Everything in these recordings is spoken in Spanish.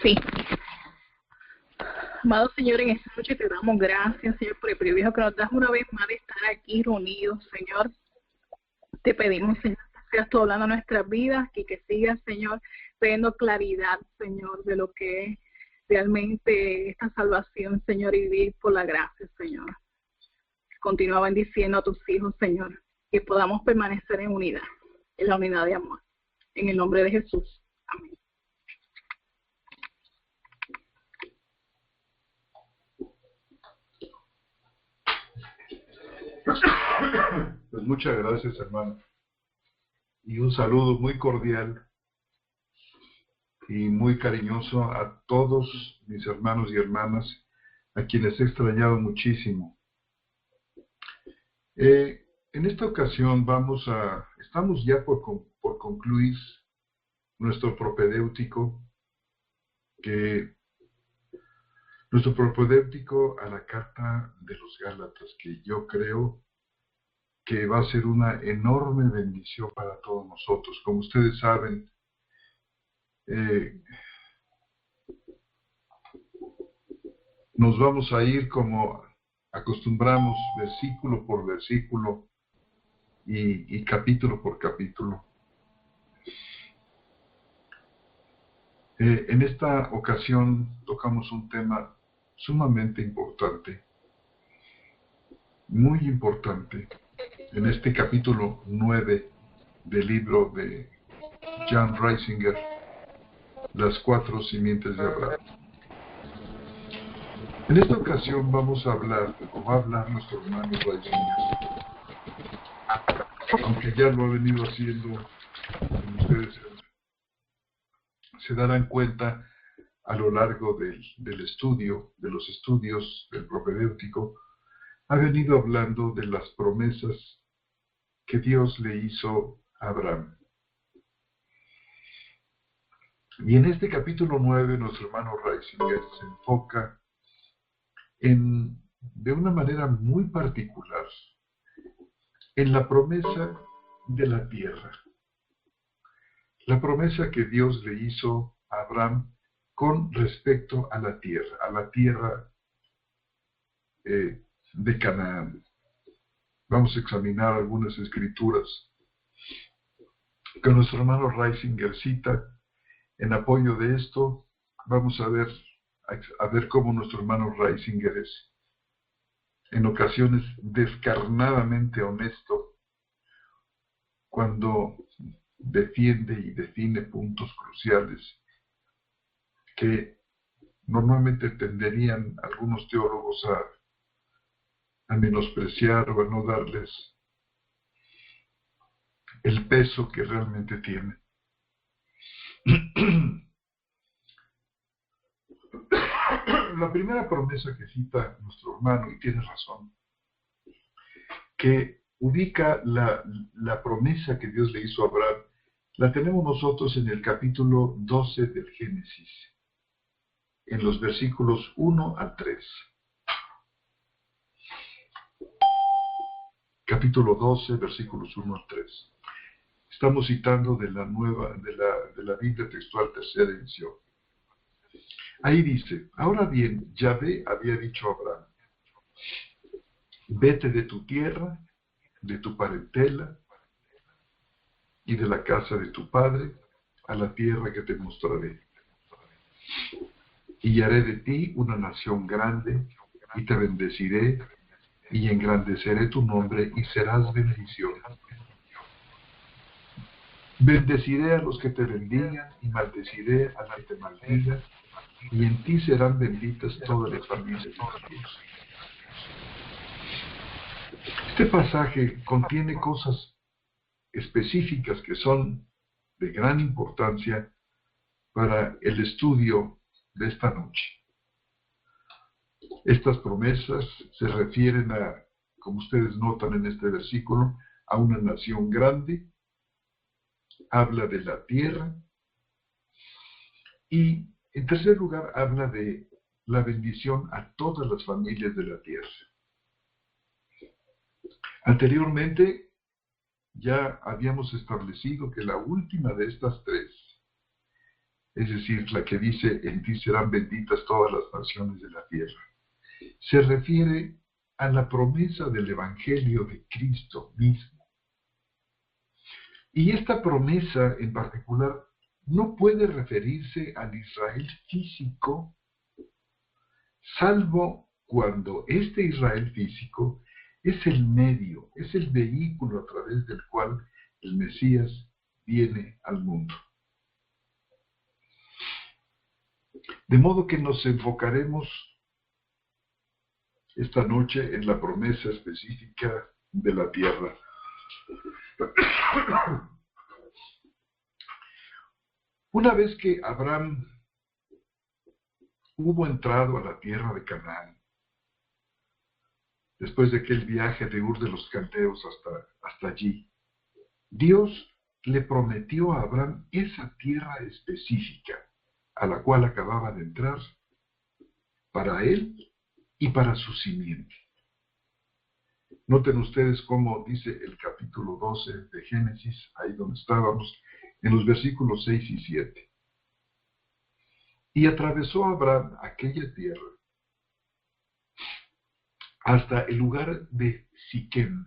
Sí. Amado Señor, en esta noche te damos gracias, Señor, por el privilegio que nos das una vez más de estar aquí reunidos, Señor. Te pedimos, Señor, que seas tú hablando a nuestras vidas y que sigas, Señor, trayendo claridad, Señor, de lo que es realmente esta salvación, Señor, y vivir por la gracia, Señor. Continúa bendiciendo a tus hijos, Señor, que podamos permanecer en unidad, en la unidad de amor. En el nombre de Jesús. Amén. Pues muchas gracias, hermano. Y un saludo muy cordial y muy cariñoso a todos mis hermanos y hermanas, a quienes he extrañado muchísimo. En esta ocasión estamos ya por concluir nuestro propedéutico, a la carta de los Gálatas, que yo creo que va a ser una enorme bendición para todos nosotros. Como ustedes saben, nos vamos a ir como acostumbramos, versículo por versículo y capítulo por capítulo. En esta ocasión tocamos un tema sumamente importante, muy importante, en este capítulo 9 del libro de Jan Reisinger, Las 4 simientes de Abraham. En esta ocasión va a hablar nuestro hermano Reisinger, aunque ya lo ha venido haciendo, como ustedes se darán cuenta a lo largo de los estudios del propedéutico, ha venido hablando de las promesas que Dios le hizo a Abraham. Y en este capítulo 9, nuestro hermano Reisinger se enfoca de una manera muy particular en la promesa de la tierra. La promesa que Dios le hizo a Abraham con respecto a la tierra de Canaán. Vamos a examinar algunas escrituras que nuestro hermano Reisinger cita. En apoyo de esto, vamos a ver cómo nuestro hermano Reisinger es en ocasiones descarnadamente honesto cuando defiende y define puntos cruciales que normalmente tenderían algunos teólogos a menospreciar o a no darles el peso que realmente tiene. La primera promesa que cita nuestro hermano, y tiene razón, que ubica la promesa que Dios le hizo a Abraham, la tenemos nosotros en el capítulo 12 del Génesis, en los versículos 1 al 3. Capítulo 12, versículos 1 al 3. Estamos citando de la Biblia textual tercera edición. Ahí dice: ahora bien, Yahvé había dicho a Abraham: vete de tu tierra, de tu parentela y de la casa de tu padre a la tierra que te mostraré. Y haré de ti una nación grande, y te bendeciré, y engrandeceré tu nombre, y serás bendición. Bendeciré a los que te bendigan, y maldeciré al que te maldiga, y en ti serán benditas todas las familias de la tierra. Este pasaje contiene cosas específicas que son de gran importancia para el estudio de esta noche. Estas promesas se refieren como ustedes notan en este versículo, a una nación grande, habla de la tierra, y en tercer lugar habla de la bendición a todas las familias de la tierra. Anteriormente ya habíamos establecido que la última de estas tres es decir, la que dice, en ti serán benditas todas las naciones de la tierra, se refiere a la promesa del Evangelio de Cristo mismo. Y esta promesa en particular no puede referirse al Israel físico, salvo cuando este Israel físico es el medio, es el vehículo a través del cual el Mesías viene al mundo. De modo que nos enfocaremos esta noche en la promesa específica de la tierra. Una vez que Abraham hubo entrado a la tierra de Canaán, después de aquel viaje de Ur de los Caldeos hasta allí, Dios le prometió a Abraham esa tierra específica a la cual acababa de entrar para él y para su simiente. Noten ustedes cómo dice el capítulo 12 de Génesis, ahí donde estábamos, en los versículos 6 y 7. Y atravesó Abraham aquella tierra hasta el lugar de Siquem,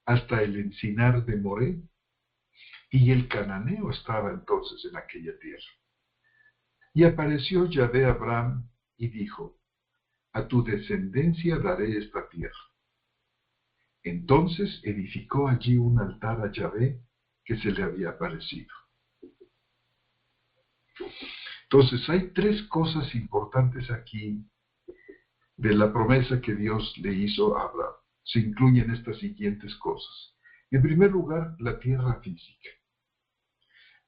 hasta el encinar de Moré, y el cananeo estaba entonces en aquella tierra. Y apareció Yahvé a Abraham y dijo, a tu descendencia daré esta tierra. Entonces edificó allí un altar a Yahvé que se le había aparecido. Entonces hay tres cosas importantes aquí de la promesa que Dios le hizo a Abraham. Se incluyen estas siguientes cosas. En primer lugar, la tierra física.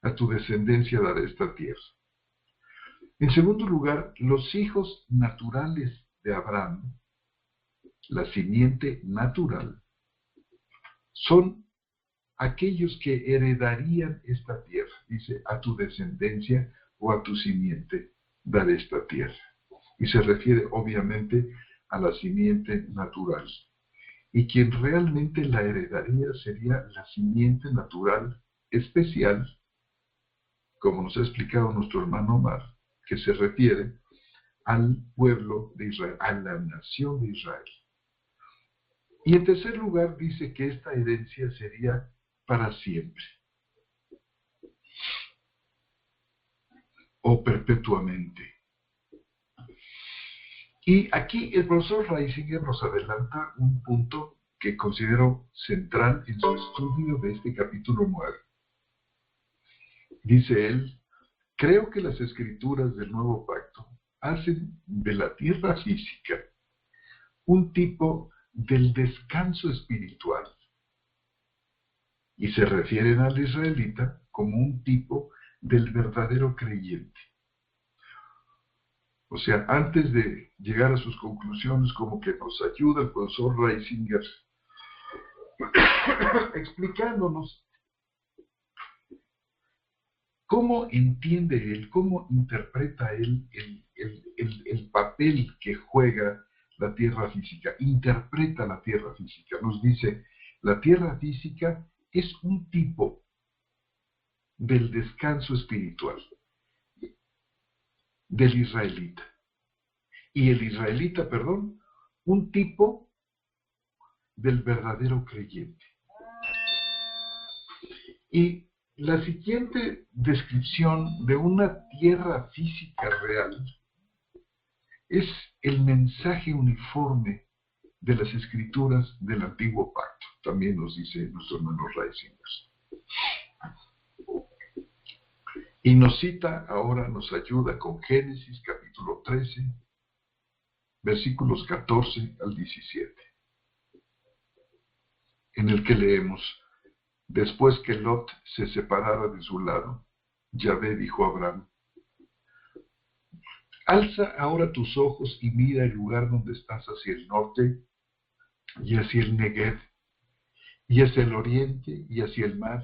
A tu descendencia daré esta tierra. En segundo lugar, los hijos naturales de Abraham, la simiente natural, son aquellos que heredarían esta tierra. Dice, a tu descendencia o a tu simiente daré esta tierra. Y se refiere obviamente a la simiente natural. Y quien realmente la heredaría sería la simiente natural especial, como nos ha explicado nuestro hermano Omar, que se refiere al pueblo de Israel, a la nación de Israel. Y en tercer lugar dice que esta herencia sería para siempre o perpetuamente. Y aquí el profesor Reisinger nos adelanta un punto que considero central en su estudio de este capítulo 9. Dice él, creo que las escrituras del Nuevo Pacto hacen de la tierra física un tipo del descanso espiritual y se refieren al israelita como un tipo del verdadero creyente. O sea, antes de llegar a sus conclusiones, como que nos ayuda el profesor Reisinger explicándonos cómo entiende él, cómo interpreta él el papel que juega la tierra física, interpreta la tierra física. Nos dice, la tierra física es un tipo del descanso espiritual del israelita. Y el israelita, un tipo del verdadero creyente. Y la siguiente descripción de una tierra física real es el mensaje uniforme de las escrituras del Antiguo Pacto. También nos dice nuestro hermano Reisinger. Y nos cita ahora, nos ayuda con Génesis capítulo 13, versículos 14 al 17, en el que leemos, después que Lot se separara de su lado, Yahvé dijo a Abraham, alza ahora tus ojos y mira el lugar donde estás hacia el norte y hacia el Negev, y hacia el oriente y hacia el mar,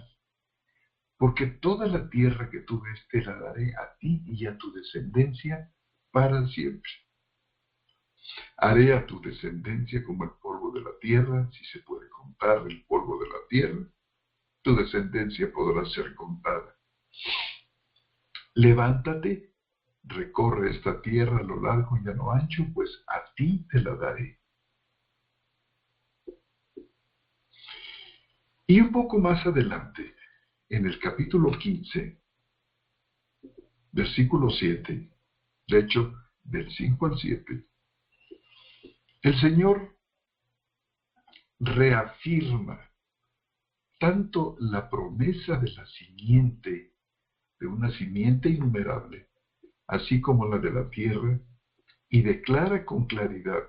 porque toda la tierra que tú ves te la daré a ti y a tu descendencia para siempre. Haré a tu descendencia como el polvo de la tierra, si se puede contar el polvo de la tierra, tu descendencia podrá ser contada. Levántate, recorre esta tierra a lo largo y a lo ancho, pues a ti te la daré. Y un poco más adelante, en el capítulo 15, versículo 7, de hecho, del 5 al 7, el Señor reafirma tanto la promesa de la simiente, de una simiente innumerable, así como la de la tierra, y declara con claridad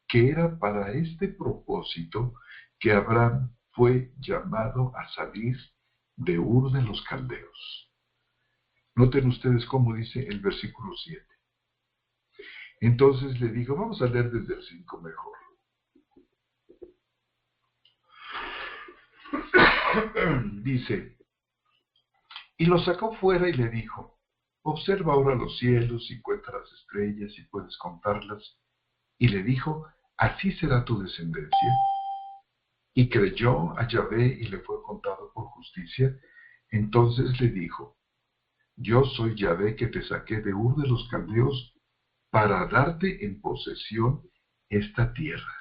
que era para este propósito que Abraham fue llamado a salir de Ur de los Caldeos. Noten ustedes cómo dice el versículo 7. Entonces le dijo, vamos a leer desde el 5 mejor. Dice, y lo sacó fuera y le dijo, observa ahora los cielos y cuenta las estrellas y puedes contarlas. Y le dijo, así será tu descendencia. Y creyó a Yahvé y le fue contado por justicia. Entonces le dijo, yo soy Yahvé que te saqué de Ur de los Caldeos para darte en posesión esta tierra.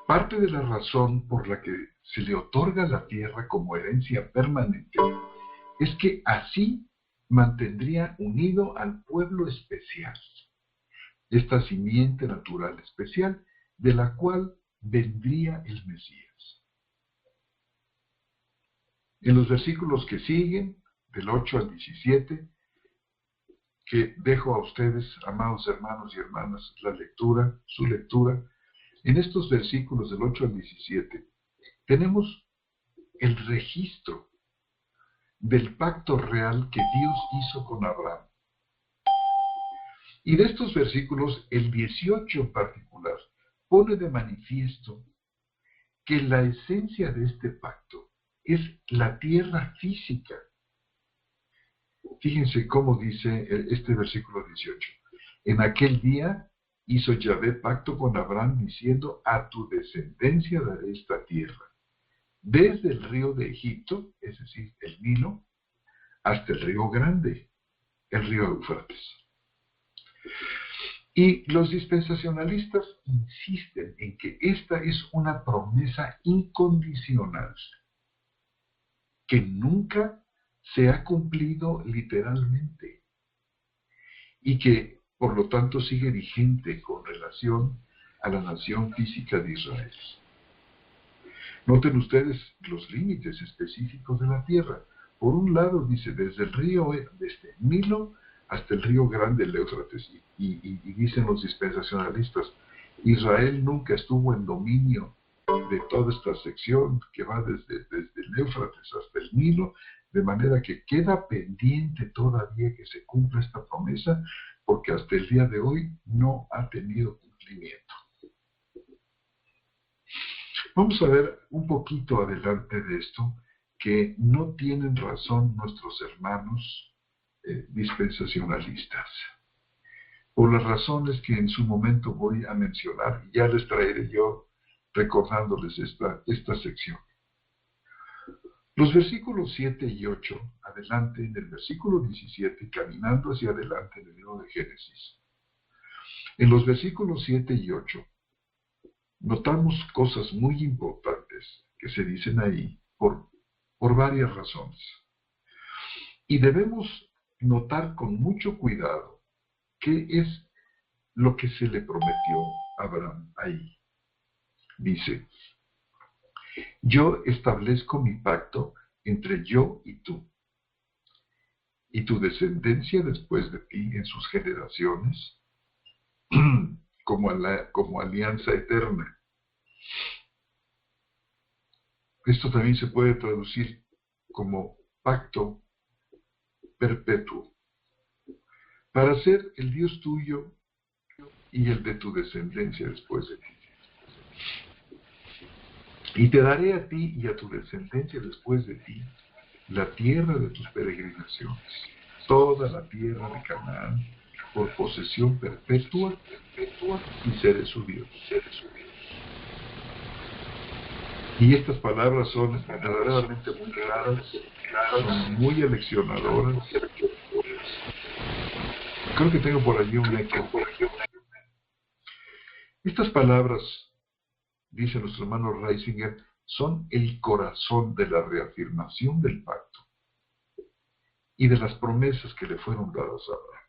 Parte de la razón por la que se le otorga la tierra como herencia permanente es que así mantendría unido al pueblo especial, esta simiente natural especial de la cual vendría el Mesías. En los versículos que siguen, del 8 al 17, que dejo a ustedes, amados hermanos y hermanas, su lectura, en estos versículos del 8 al 17, tenemos el registro del pacto real que Dios hizo con Abraham. Y de estos versículos, el 18 en particular, pone de manifiesto que la esencia de este pacto es la tierra física. Fíjense cómo dice este versículo 18. En aquel día hizo Yahvé pacto con Abraham diciendo, a tu descendencia daré esta tierra, desde el río de Egipto, es decir, el Nilo, hasta el río Grande, el río Éufrates. Y los dispensacionalistas insisten en que esta es una promesa incondicional, que nunca se ha cumplido literalmente, y que por lo tanto sigue vigente con relación a la nación física de Israel. Noten ustedes los límites específicos de la tierra. Por un lado dice, desde el río, desde Nilo hasta el río Grande, el Éufrates, y dicen los dispensacionalistas, Israel nunca estuvo en dominio de toda esta sección que va desde el Éufrates hasta el Nilo, de manera que queda pendiente todavía que se cumpla esta promesa, porque hasta el día de hoy no ha tenido cumplimiento. Vamos a ver un poquito adelante de esto, que no tienen razón nuestros hermanos dispensacionalistas, por las razones que en su momento voy a mencionar, y ya les traeré yo recordándoles esta sección. Los versículos 7 y 8, adelante en el versículo 17, caminando hacia adelante en el libro de Génesis. En los versículos 7 y 8, notamos cosas muy importantes que se dicen ahí por varias razones. Y debemos notar con mucho cuidado qué es lo que se le prometió a Abraham ahí. Dice, yo establezco mi pacto entre yo y tu descendencia después de ti en sus generaciones, como alianza eterna. Esto también se puede traducir como pacto perpetuo, para ser el Dios tuyo y el de tu descendencia después de ti. Y te daré a ti y a tu descendencia después de ti la tierra de tus peregrinaciones, toda la tierra de Canaán, por posesión perpetua, y seré su Dios. Y estas palabras son verdaderamente muy claras, son muy aleccionadoras. Creo que tengo por allí un eco. Estas palabras, dice nuestro hermano Reisinger, son el corazón de la reafirmación del pacto y de las promesas que le fueron dadas a Abraham.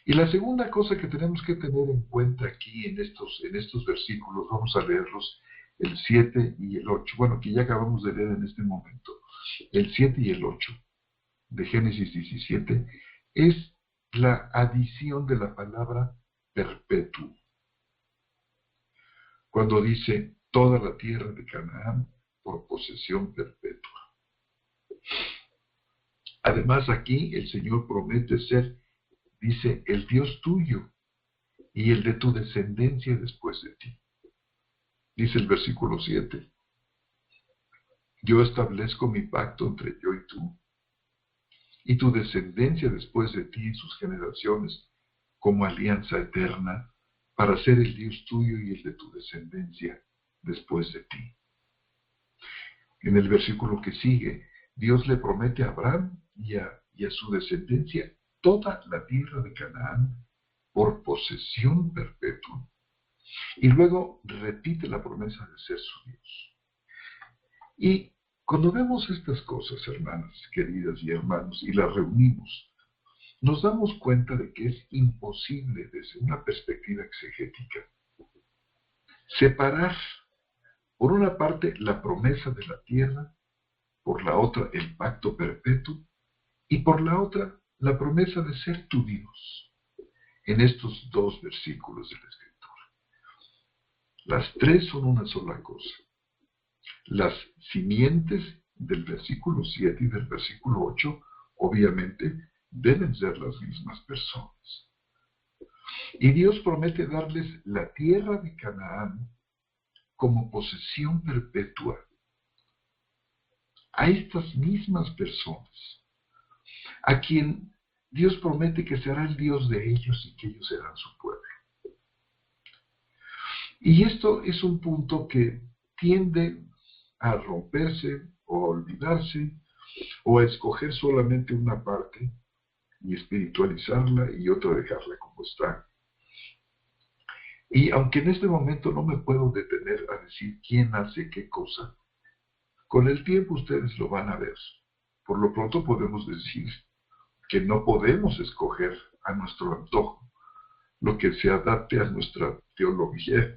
Y la segunda cosa que tenemos que tener en cuenta aquí en estos versículos, vamos a leerlos, el 7 y el 8, bueno, que ya acabamos de leer en este momento, el 7 y el 8 de Génesis 17, es la adición de la palabra perpetuo. Cuando dice toda la tierra de Canaán por posesión perpetua. Además aquí el Señor promete ser, dice, el Dios tuyo y el de tu descendencia después de ti. Dice el versículo 7, yo establezco mi pacto entre yo y tu descendencia después de ti y sus generaciones como alianza eterna para ser el Dios tuyo y el de tu descendencia después de ti. En el versículo que sigue, Dios le promete a Abraham y a su descendencia toda la tierra de Canaán por posesión perpetua. Y luego repite la promesa de ser su Dios. Y cuando vemos estas cosas, hermanas, queridas y hermanos, y las reunimos, nos damos cuenta de que es imposible desde una perspectiva exegética separar, por una parte, la promesa de la tierra, por la otra, el pacto perpetuo, y por la otra, la promesa de ser tu Dios, en estos dos versículos de la Escritura. Las tres son una sola cosa. Las simientes del versículo 7 y del versículo 8, obviamente, deben ser las mismas personas. Y Dios promete darles la tierra de Canaán como posesión perpetua a estas mismas personas, a quien Dios promete que será el Dios de ellos y que ellos serán su pueblo. Y esto es un punto que tiende a romperse o a olvidarse o a escoger solamente una parte y espiritualizarla y otra dejarla como está. Y aunque en este momento no me puedo detener a decir quién hace qué cosa, con el tiempo ustedes lo van a ver. Por lo pronto podemos decir que no podemos escoger a nuestro antojo lo que se adapte a nuestra teología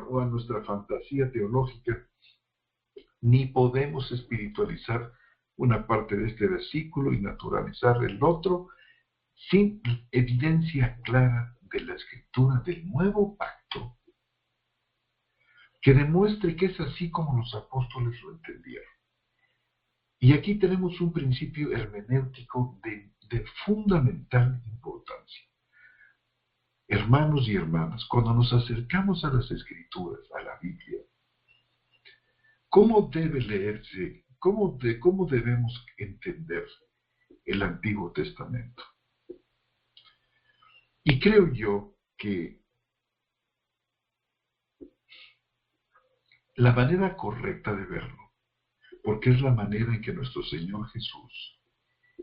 o a nuestra fantasía teológica, ni podemos espiritualizar una parte de este versículo y naturalizar el otro sin evidencia clara de la escritura del nuevo pacto que demuestre que es así como los apóstoles lo entendieron. Y aquí tenemos un principio hermenéutico de fundamental importancia. Hermanos y hermanas, cuando nos acercamos a las Escrituras, a la Biblia, ¿cómo debe leerse, cómo debemos entender el Antiguo Testamento? Y creo yo que la manera correcta de verlo, porque es la manera en que nuestro Señor Jesús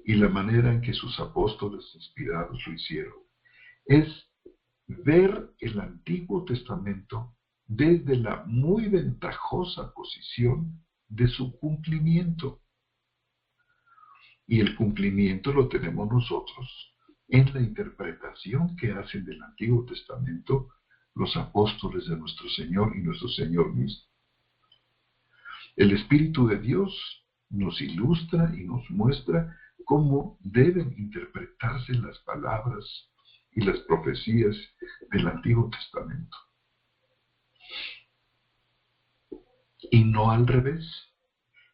y la manera en que sus apóstoles inspirados lo hicieron, es ver el Antiguo Testamento desde la muy ventajosa posición de su cumplimiento. Y el cumplimiento lo tenemos nosotros en la interpretación que hacen del Antiguo Testamento los apóstoles de nuestro Señor y nuestro Señor mismo. El Espíritu de Dios nos ilustra y nos muestra cómo deben interpretarse las palabras y las profecías del Antiguo Testamento. Y no al revés.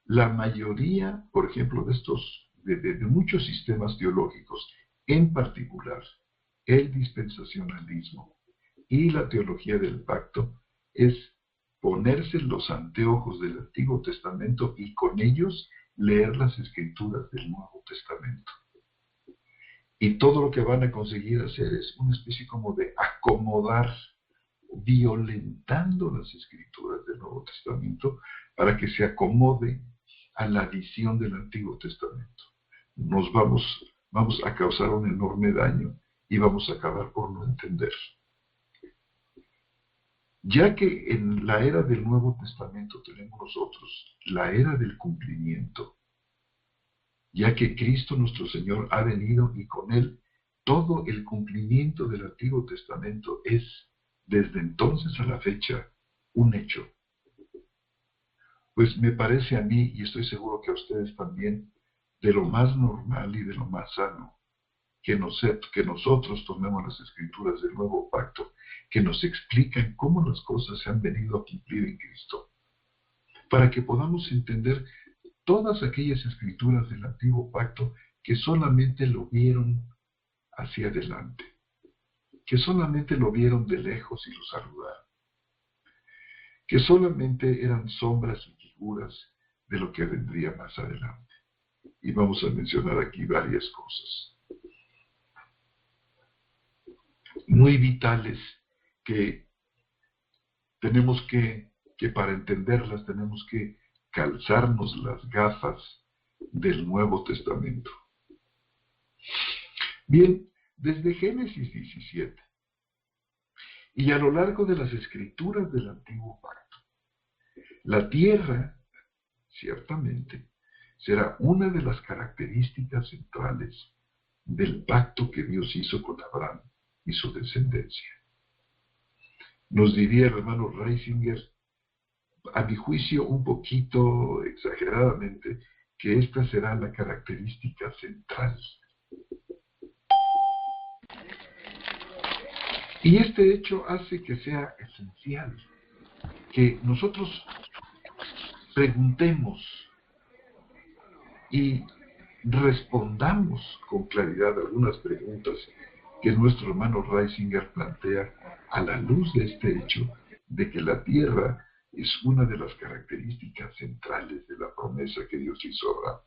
La mayoría, por ejemplo, de muchos sistemas teológicos, en particular el dispensacionalismo y la teología del pacto, es ponerse los anteojos del Antiguo Testamento y con ellos leer las Escrituras del Nuevo Testamento. Y todo lo que van a conseguir hacer es una especie como de acomodar violentando las escrituras del Nuevo Testamento para que se acomode a la visión del Antiguo Testamento. Nos vamos a causar un enorme daño y vamos a acabar por no entender. Ya que en la era del Nuevo Testamento tenemos nosotros la era del cumplimiento, ya que Cristo nuestro Señor ha venido y con Él todo el cumplimiento del Antiguo Testamento es, desde entonces a la fecha, un hecho. Pues me parece a mí, y estoy seguro que a ustedes también, de lo más normal y de lo más sano, que nosotros tomemos las escrituras del Nuevo Pacto, que nos explican cómo las cosas se han venido a cumplir en Cristo, para que podamos entender todas aquellas escrituras del Antiguo Pacto que solamente lo vieron hacia adelante, que solamente lo vieron de lejos y lo saludaron, que solamente eran sombras y figuras de lo que vendría más adelante. Y vamos a mencionar aquí varias cosas muy vitales que tenemos que para entenderlas tenemos que calzarnos las gafas del Nuevo Testamento. Bien, desde Génesis 17 y a lo largo de las escrituras del Antiguo Pacto, la tierra, ciertamente, será una de las características centrales del pacto que Dios hizo con Abraham y su descendencia. Nos diría el hermano Reisinger, a mi juicio un poquito exageradamente, que esta será la característica central. Y este hecho hace que sea esencial que nosotros preguntemos y respondamos con claridad algunas preguntas que nuestro hermano Reisinger plantea a la luz de este hecho de que la tierra es una de las características centrales de la promesa que Dios hizo a Abraham.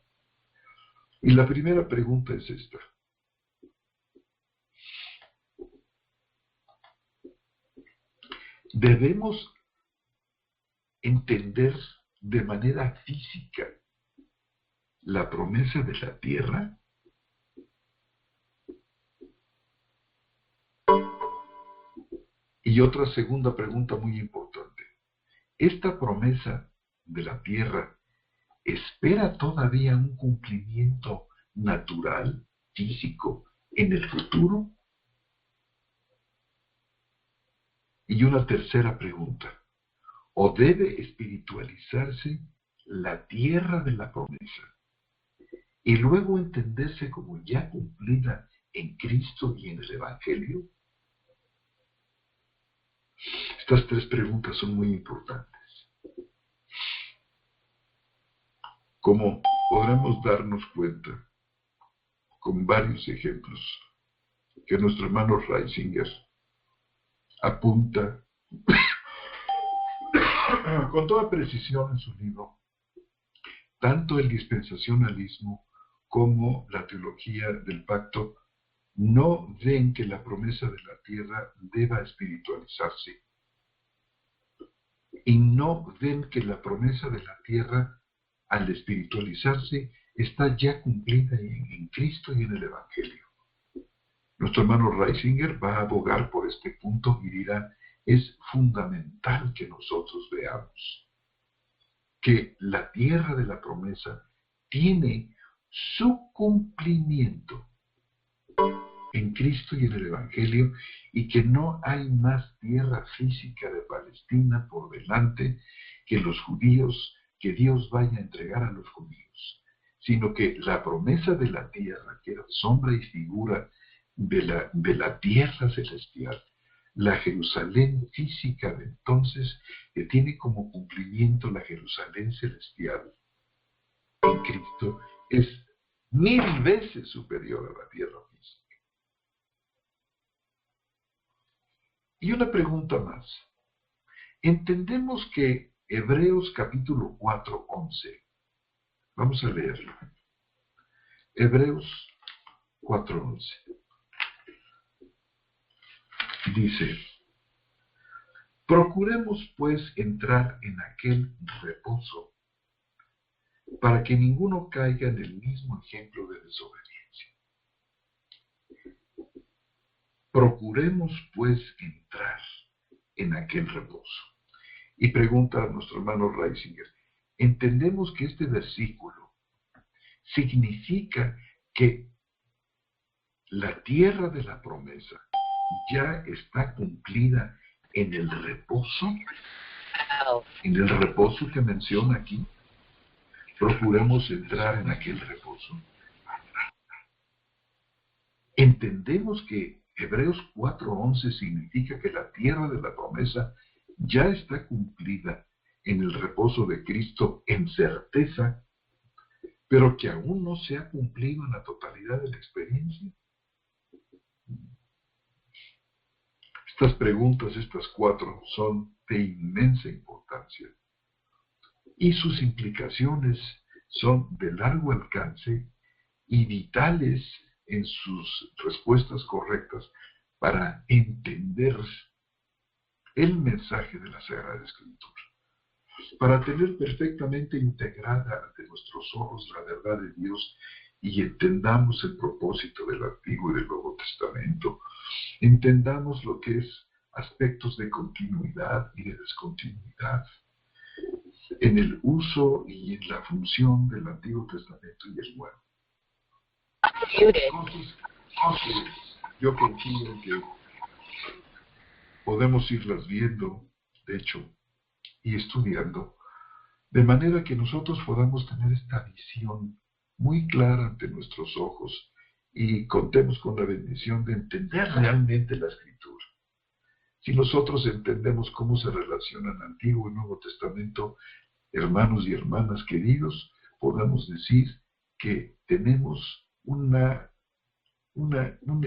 Y la primera pregunta es esta. ¿Debemos entender de manera física la promesa de la tierra? Y otra segunda pregunta muy importante. ¿Esta promesa de la tierra espera todavía un cumplimiento natural, físico, en el futuro? Y una tercera pregunta. ¿O debe espiritualizarse la tierra de la promesa y luego entenderse como ya cumplida en Cristo y en el Evangelio? Estas tres preguntas son muy importantes. Como podremos darnos cuenta con varios ejemplos que nuestro hermano Reisinger apunta con toda precisión en su libro, tanto el dispensacionalismo como la teología del pacto no ven que la promesa de la tierra deba espiritualizarse y no ven que la promesa de la tierra al espiritualizarse está ya cumplida en Cristo y en el Evangelio. Nuestro hermano Reisinger va a abogar por este punto y dirá, es fundamental que nosotros veamos que la tierra de la promesa tiene su cumplimiento en Cristo y en el Evangelio y que no hay más tierra física de Palestina por delante que los judíos, que Dios vaya a entregar a los judíos, sino que la promesa de la tierra, que era sombra y figura de la tierra celestial, la Jerusalén física de entonces, que tiene como cumplimiento la Jerusalén celestial en Cristo, es 1000 veces superior a la tierra física. Y una pregunta más. Entendemos que Hebreos capítulo 4, 11, vamos a leerlo. Hebreos 4, 11. Dice, Procuremos, pues, entrar en aquel reposo, para que ninguno caiga en el mismo ejemplo de desobediencia. Procuremos, pues, entrar en aquel reposo. Y pregunta a nuestro hermano Reisinger, ¿entendemos que este versículo significa que la tierra de la promesa ya está cumplida en el reposo? En el reposo que menciona aquí. Procuremos entrar en aquel reposo. Entendemos que Hebreos 4:11 significa que la tierra de la promesa ya está cumplida en el reposo de Cristo en certeza, pero que aún no se ha cumplido en la totalidad de la experiencia. Estas preguntas, estas cuatro, son de inmensa importancia y sus implicaciones son de largo alcance y vitales en sus respuestas correctas para entender el mensaje de la Sagrada Escritura, para tener perfectamente integrada ante nuestros ojos la verdad de Dios y entendamos el propósito del Antiguo y del Nuevo Testamento, entendamos lo que es aspectos de continuidad y de descontinuidad en el uso y en la función del Antiguo Testamento y el Nuevo. Entonces, yo confío que podemos irlas viendo, de hecho, y estudiando, de manera que nosotros podamos tener esta visión muy clara ante nuestros ojos y contemos con la bendición de entender realmente la Escritura. Si nosotros entendemos cómo se relacionan Antiguo y Nuevo Testamento, hermanos y hermanas queridos, podamos decir que tenemos un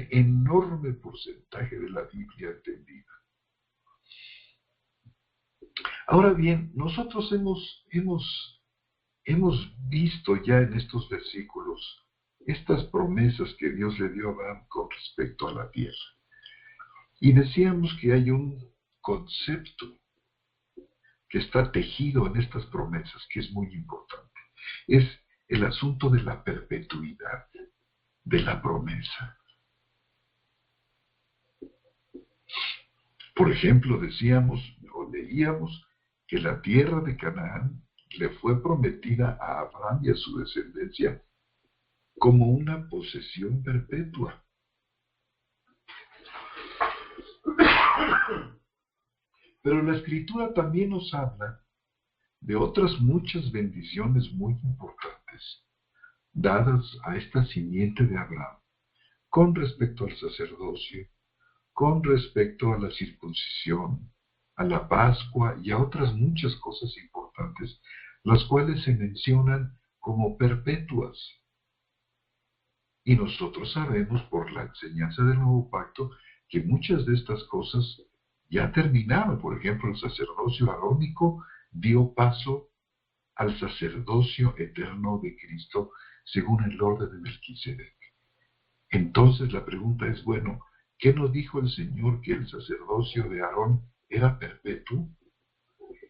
enorme porcentaje de la Biblia entendida. Ahora bien, nosotros hemos visto ya en estos versículos estas promesas que Dios le dio a Abraham con respecto a la tierra. Y decíamos que hay un concepto que está tejido en estas promesas, que es muy importante. Es el asunto de la perpetuidad de la promesa. Por ejemplo, decíamos o leíamos que la tierra de Canaán le fue prometida a Abraham y a su descendencia como una posesión perpetua. Pero la Escritura también nos habla de otras muchas bendiciones muy importantes dadas a esta simiente de Abraham con respecto al sacerdocio, con respecto a la circuncisión, a la Pascua y a otras muchas cosas importantes, las cuales se mencionan como perpetuas. Y nosotros sabemos por la enseñanza del Nuevo Pacto que muchas de estas cosas ya terminaron. Por ejemplo, el sacerdocio arónico dio paso al sacerdocio eterno de Cristo según el orden de Melquisedec. Entonces la pregunta es, bueno, ¿qué nos dijo el Señor que el sacerdocio de Aarón era perpetuo?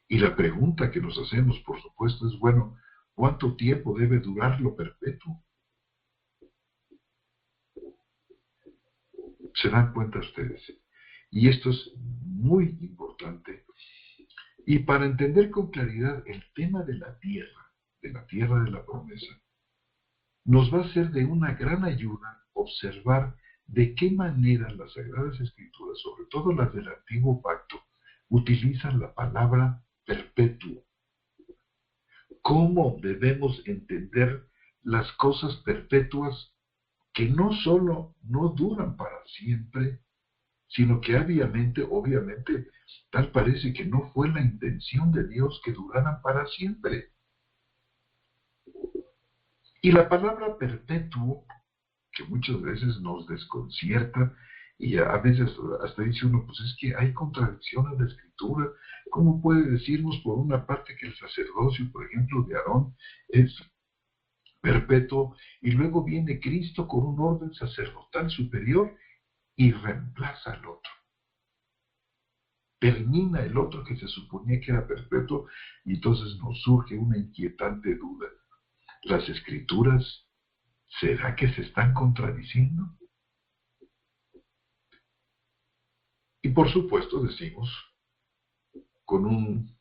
Y la pregunta que nos hacemos, por supuesto, es, bueno, ¿cuánto tiempo debe durar lo perpetuo? ¿Se dan cuenta ustedes? Y esto es muy importante. Y para entender con claridad el tema de la tierra de la promesa, nos va a ser de una gran ayuda observar de qué manera las Sagradas Escrituras, sobre todo las del Antiguo Pacto, utilizan la palabra perpetuo. ¿Cómo debemos entender las cosas perpetuas que no solo no duran para siempre, sino que obviamente, tal parece que no fue la intención de Dios que duraran para siempre? Y la palabra perpetuo, que muchas veces nos desconcierta, y a veces hasta dice uno, pues es que hay contradicción en la Escritura. ¿Cómo puede decirnos por una parte que el sacerdocio, por ejemplo, de Aarón es perpetuo, y luego viene Cristo con un orden sacerdotal superior y reemplaza al otro? termina el otro que se suponía que era perpetuo, y entonces nos surge una inquietante duda. ¿Las Escrituras, será que se están contradiciendo? Y por supuesto decimos, con un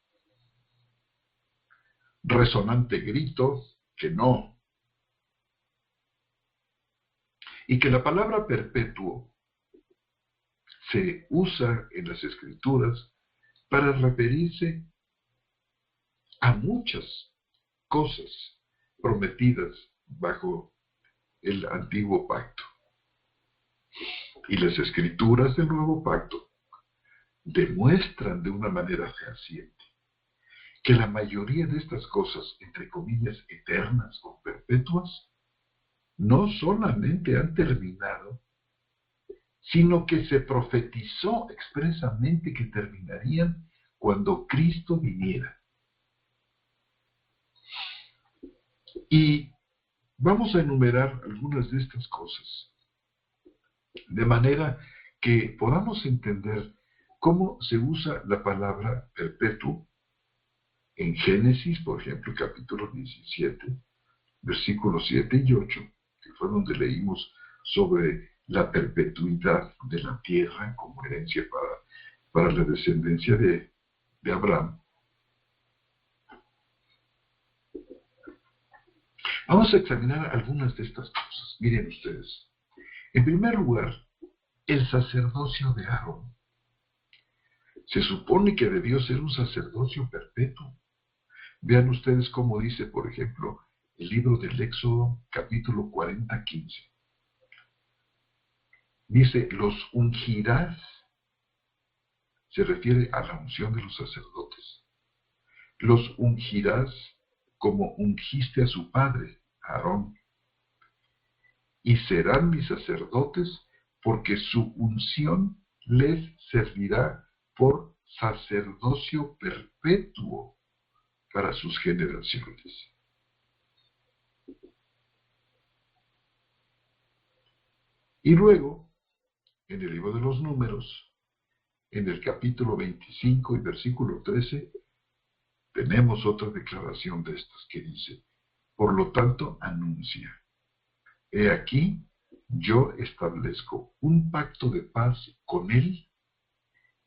resonante grito, que no. Y que la palabra perpetuo se usa en las Escrituras para referirse a muchas cosas prometidas bajo el antiguo pacto. Y las Escrituras del nuevo pacto demuestran de una manera fehaciente que la mayoría de estas cosas, entre comillas, eternas o perpetuas, no solamente han terminado, sino que se profetizó expresamente que terminarían cuando Cristo viniera. Y vamos a enumerar algunas de estas cosas, de manera que podamos entender cómo se usa la palabra perpetuo en Génesis, por ejemplo, capítulo 17, versículos 7 y 8, que fue donde leímos sobre la perpetuidad de la tierra como herencia para la descendencia de Abraham. Vamos a examinar algunas de estas cosas. Miren ustedes. En primer lugar, el sacerdocio de Aarón. Se supone que debió ser un sacerdocio perpetuo. Vean ustedes cómo dice, por ejemplo, el libro del Éxodo, capítulo 40, 15. Dice, los ungirás, se refiere a la unción de los sacerdotes. Los ungirás como ungiste a su padre, Aarón, y serán mis sacerdotes porque su unción les servirá por sacerdocio perpetuo para sus generaciones. Y luego, en el libro de los Números, en el capítulo 25 y versículo 13, tenemos otra declaración de estas que dice, por lo tanto, anuncia, he aquí, yo establezco un pacto de paz con él,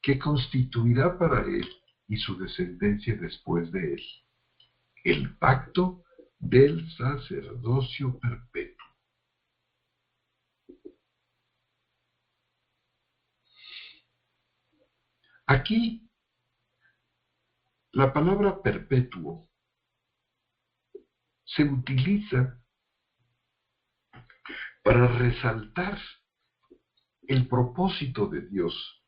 que constituirá para él y su descendencia después de él, el pacto del sacerdocio perpetuo. Aquí, la palabra perpetuo se utiliza para resaltar el propósito de Dios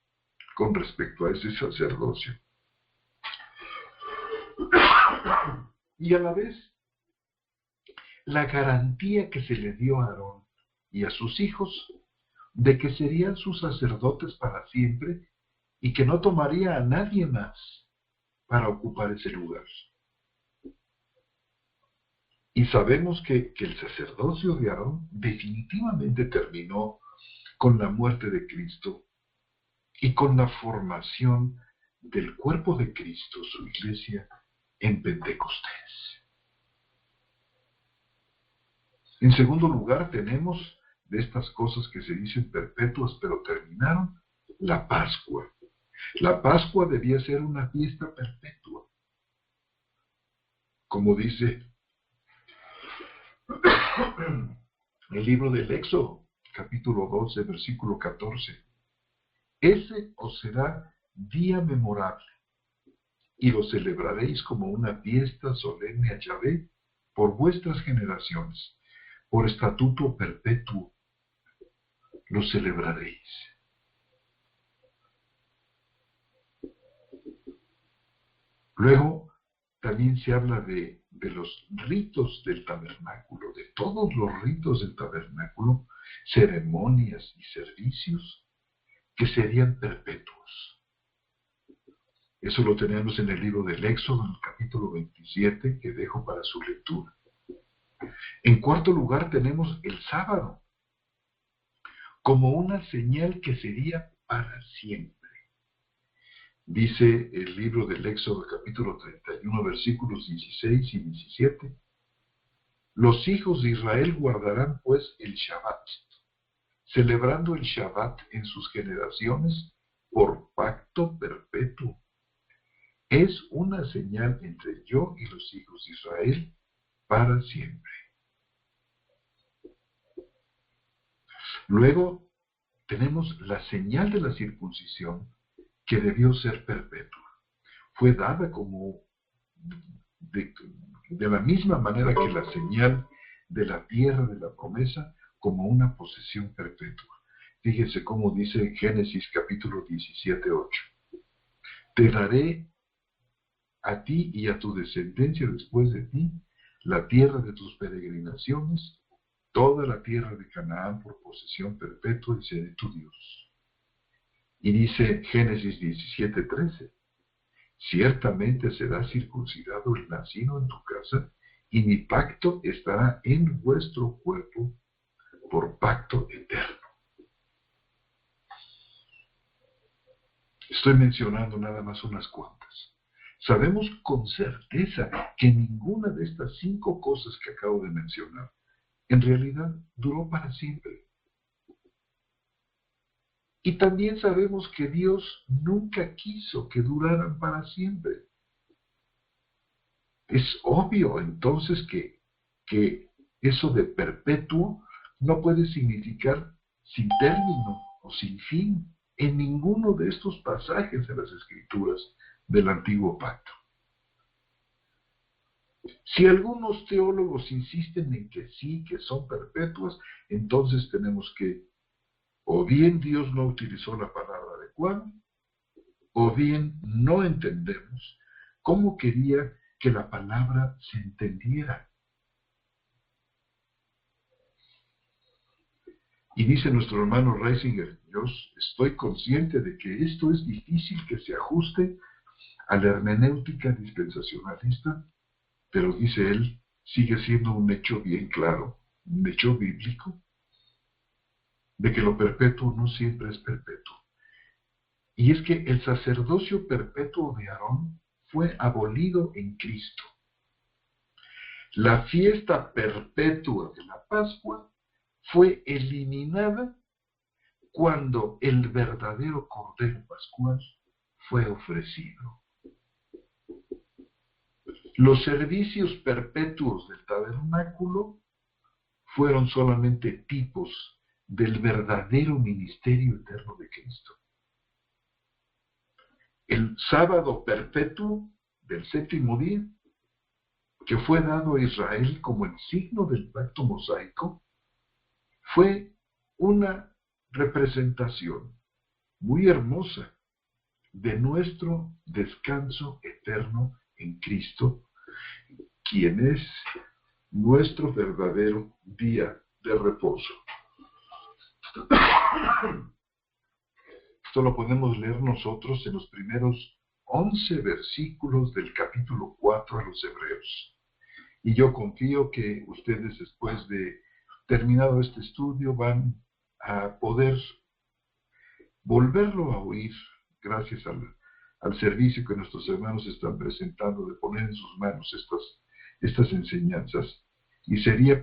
con respecto a ese sacerdocio. Y a la vez, la garantía que se le dio a Aarón y a sus hijos de que serían sus sacerdotes para siempre y que no tomaría a nadie más para ocupar ese lugar. Y sabemos que el sacerdocio de Aarón definitivamente terminó con la muerte de Cristo y con la formación del cuerpo de Cristo, su iglesia, en Pentecostés. En segundo lugar, tenemos de estas cosas que se dicen perpetuas, pero terminaron, la Pascua. La Pascua debía ser una fiesta perpetua. Como dice el libro del Éxodo, capítulo 12, versículo 14. Ese os será día memorable, y lo celebraréis como una fiesta solemne a Yahvé por vuestras generaciones, por estatuto perpetuo lo celebraréis. Luego también se habla de los ritos del tabernáculo, de todos los ritos del tabernáculo, ceremonias y servicios que serían perpetuos. Eso lo tenemos en el libro del Éxodo, en el capítulo 27, que dejo para su lectura. En cuarto lugar tenemos el sábado, como una señal que sería para siempre. Dice el libro del Éxodo capítulo 31 versículos 16 y 17. Los hijos de Israel guardarán pues el Shabbat, celebrando el Shabbat en sus generaciones por pacto perpetuo. Es una señal entre yo y los hijos de Israel para siempre. Luego tenemos la señal de la circuncisión, que debió ser perpetua. Fue dada como de la misma manera que la señal de la tierra de la promesa, como una posesión perpetua. Fíjense cómo dice Génesis capítulo 17:8. Te daré a ti y a tu descendencia después de ti la tierra de tus peregrinaciones, toda la tierra de Canaán por posesión perpetua, y seré tu Dios. Y dice Génesis 17:13, ciertamente será circuncidado el nacido en tu casa, y mi pacto estará en vuestro cuerpo por pacto eterno. Estoy mencionando nada más unas cuantas. Sabemos con certeza que ninguna de estas 5 cosas que acabo de mencionar en realidad duró para siempre. Y también sabemos que Dios nunca quiso que duraran para siempre. Es obvio entonces que eso de perpetuo no puede significar sin término o sin fin en ninguno de estos pasajes de las Escrituras del Antiguo Pacto. Si algunos teólogos insisten en que sí, que son perpetuas, entonces tenemos que o bien Dios no utilizó la palabra adecuada, o bien no entendemos cómo quería que la palabra se entendiera. Y dice nuestro hermano Reisinger, yo estoy consciente de que esto es difícil que se ajuste a la hermenéutica dispensacionalista, pero dice él, sigue siendo un hecho bien claro, un hecho bíblico, de que lo perpetuo no siempre es perpetuo. Y es que el sacerdocio perpetuo de Aarón fue abolido en Cristo. La fiesta perpetua de la Pascua fue eliminada cuando el verdadero Cordero Pascual fue ofrecido. Los servicios perpetuos del tabernáculo fueron solamente tipos del verdadero ministerio eterno de Cristo. El sábado perpetuo del 7º día, que fue dado a Israel como el signo del pacto mosaico, fue una representación muy hermosa de nuestro descanso eterno en Cristo, quien es nuestro verdadero día de reposo. Esto lo podemos leer nosotros en los primeros 11 versículos del capítulo 4 a los Hebreos. Y yo confío que ustedes, después de terminado este estudio, van a poder volverlo a oír gracias al servicio que nuestros hermanos están presentando de poner en sus manos estas enseñanzas. Y sería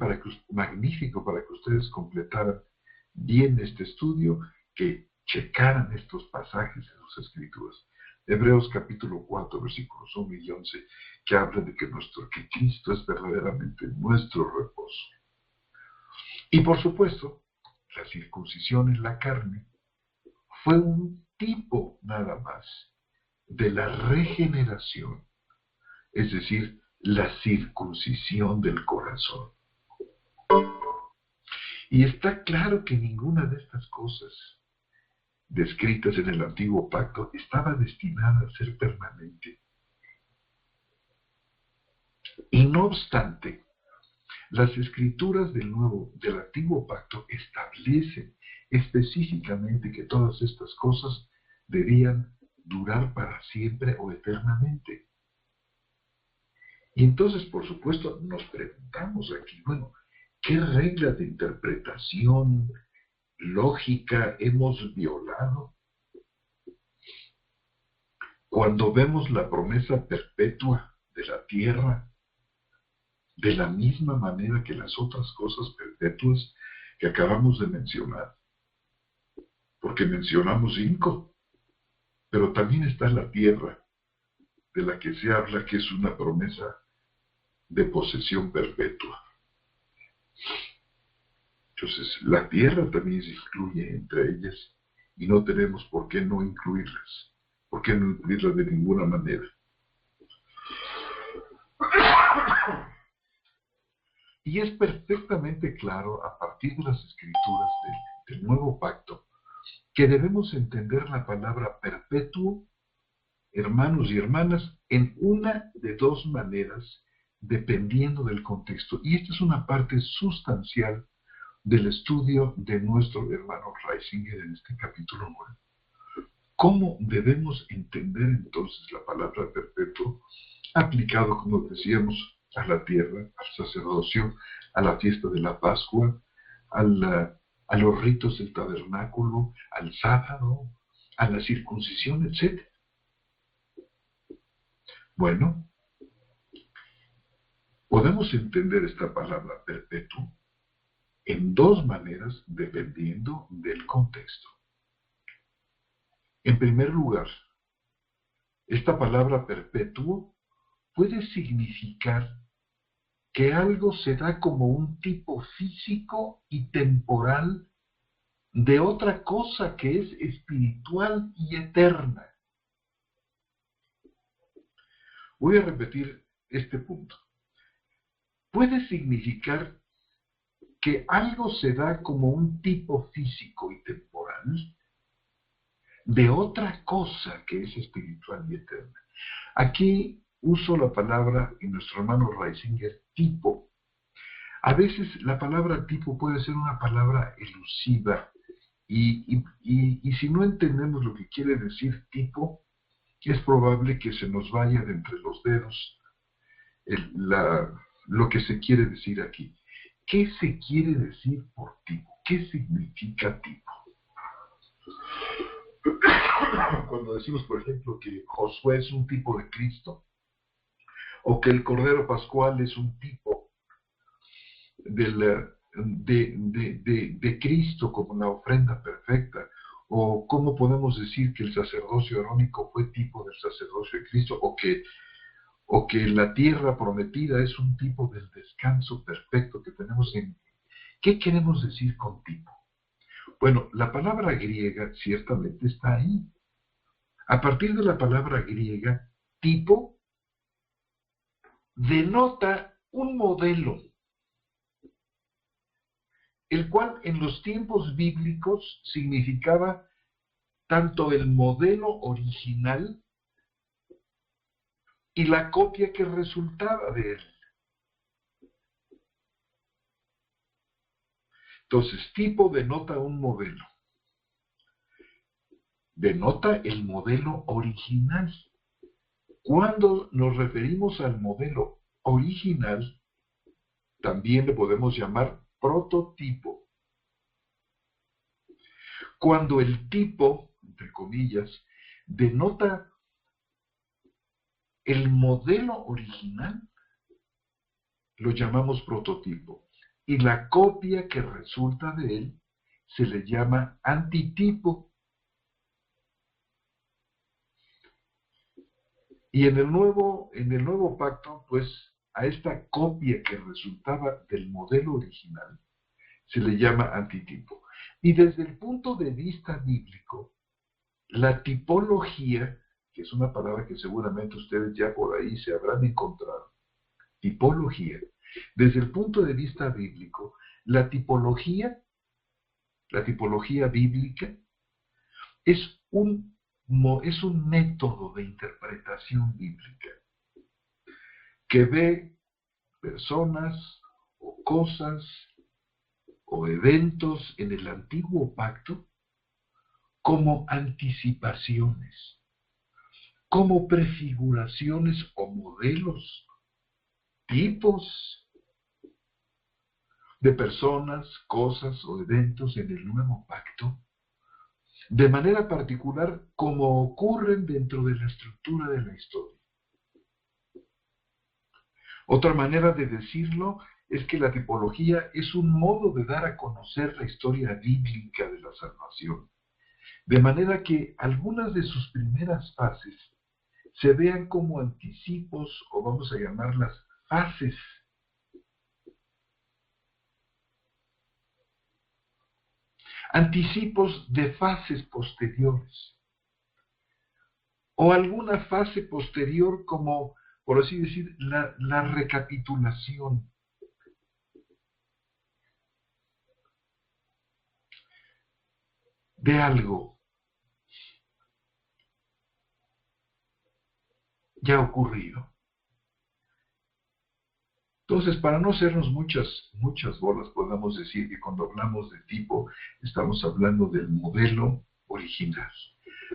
magnífico para que ustedes completaran bien este estudio, que checaran estos pasajes de sus Escrituras. Hebreos capítulo 4, versículos 1 y 11, que habla de que Cristo es verdaderamente nuestro reposo. Y por supuesto, la circuncisión en la carne fue un tipo nada más de la regeneración, es decir, la circuncisión del corazón. Y está claro que ninguna de estas cosas descritas en el Antiguo Pacto estaba destinada a ser permanente. Y no obstante, las Escrituras del Antiguo Pacto establecen específicamente que todas estas cosas debían durar para siempre o eternamente. Y entonces, por supuesto, nos preguntamos aquí, bueno, ¿qué regla de interpretación lógica hemos violado? Cuando vemos la promesa perpetua de la tierra, de la misma manera que las otras cosas perpetuas que acabamos de mencionar, porque mencionamos 5, pero también está la tierra, de la que se habla que es una promesa de posesión perpetua. Entonces, la tierra también se incluye entre ellas y no tenemos por qué no incluirlas. ¿Por qué no incluirlas de ninguna manera? Y es perfectamente claro a partir de las escrituras del Nuevo Pacto que debemos entender la palabra perpetuo, hermanos y hermanas, en una de 2 maneras, dependiendo del contexto. Y esta es una parte sustancial del estudio de nuestro hermano Reisinger en este capítulo 9. ¿Cómo debemos entender entonces la palabra perpetuo aplicado, como decíamos, a la tierra, al sacerdocio, a la fiesta de la Pascua, a los ritos del tabernáculo, al sábado, a la circuncisión, etc.? Bueno, podemos entender esta palabra perpetuo en 2 maneras dependiendo del contexto. En primer lugar, esta palabra perpetuo puede significar que algo se da como un tipo físico y temporal de otra cosa que es espiritual y eterna. Voy a repetir este punto. Puede significar que algo se da como un tipo físico y temporal de otra cosa que es espiritual y eterna. Aquí uso la palabra, en nuestro hermano Reisinger, tipo. A veces la palabra tipo puede ser una palabra elusiva y si no entendemos lo que quiere decir tipo, es probable que se nos vaya de entre los dedos lo que se quiere decir aquí. ¿Qué se quiere decir por tipo? ¿Qué significa tipo? Cuando decimos, por ejemplo, que Josué es un tipo de Cristo, o que el Cordero Pascual es un tipo de Cristo como la ofrenda perfecta, o cómo podemos decir que el sacerdocio arónico fue tipo del sacerdocio de Cristo, o que la tierra prometida es un tipo del descanso perfecto que tenemos en... ¿Qué queremos decir con tipo? Bueno, la palabra griega ciertamente está ahí. A partir de la palabra griega, tipo denota un modelo, el cual en los tiempos bíblicos significaba tanto el modelo original y la copia que resultaba de él. Entonces, tipo denota un modelo, denota el modelo original. Cuando nos referimos al modelo original, también le podemos llamar prototipo. Cuando el tipo, entre comillas, denota el modelo original, lo llamamos prototipo. Y la copia que resulta de él se le llama antitipo. Y en el nuevo pacto, pues a esta copia que resultaba del modelo original se le llama antitipo. Y desde el punto de vista bíblico, la tipología, que es una palabra que seguramente ustedes ya por ahí se habrán encontrado, tipología, desde el punto de vista bíblico, la tipología bíblica es un método de interpretación bíblica que ve personas o cosas o eventos en el antiguo pacto como anticipaciones, como prefiguraciones o modelos, tipos de personas, cosas o eventos en el nuevo pacto, de manera particular como ocurren dentro de la estructura de la historia. Otra manera de decirlo es que la tipología es un modo de dar a conocer la historia bíblica de la salvación, de manera que algunas de sus primeras fases se vean como anticipos, o vamos a llamarlas fases. Anticipos de fases posteriores. O alguna fase posterior como, por así decir, la recapitulación. De algo ya ocurrido. Entonces, para no hacernos muchas bolas, podemos decir que cuando hablamos de tipo, estamos hablando del modelo original.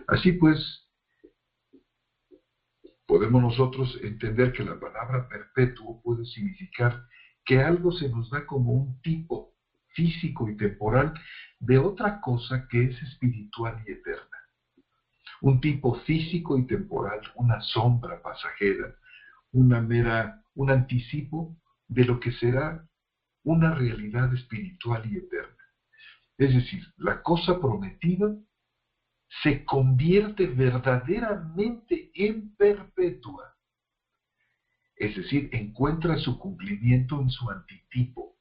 Así pues, podemos nosotros entender que la palabra perpetuo puede significar que algo se nos da como un tipo físico y temporal de otra cosa que es espiritual y eterna. Un tipo físico y temporal, una sombra pasajera, un anticipo de lo que será una realidad espiritual y eterna. Es decir, la cosa prometida se convierte verdaderamente en perpetua. Es decir, encuentra su cumplimiento en su antitipo.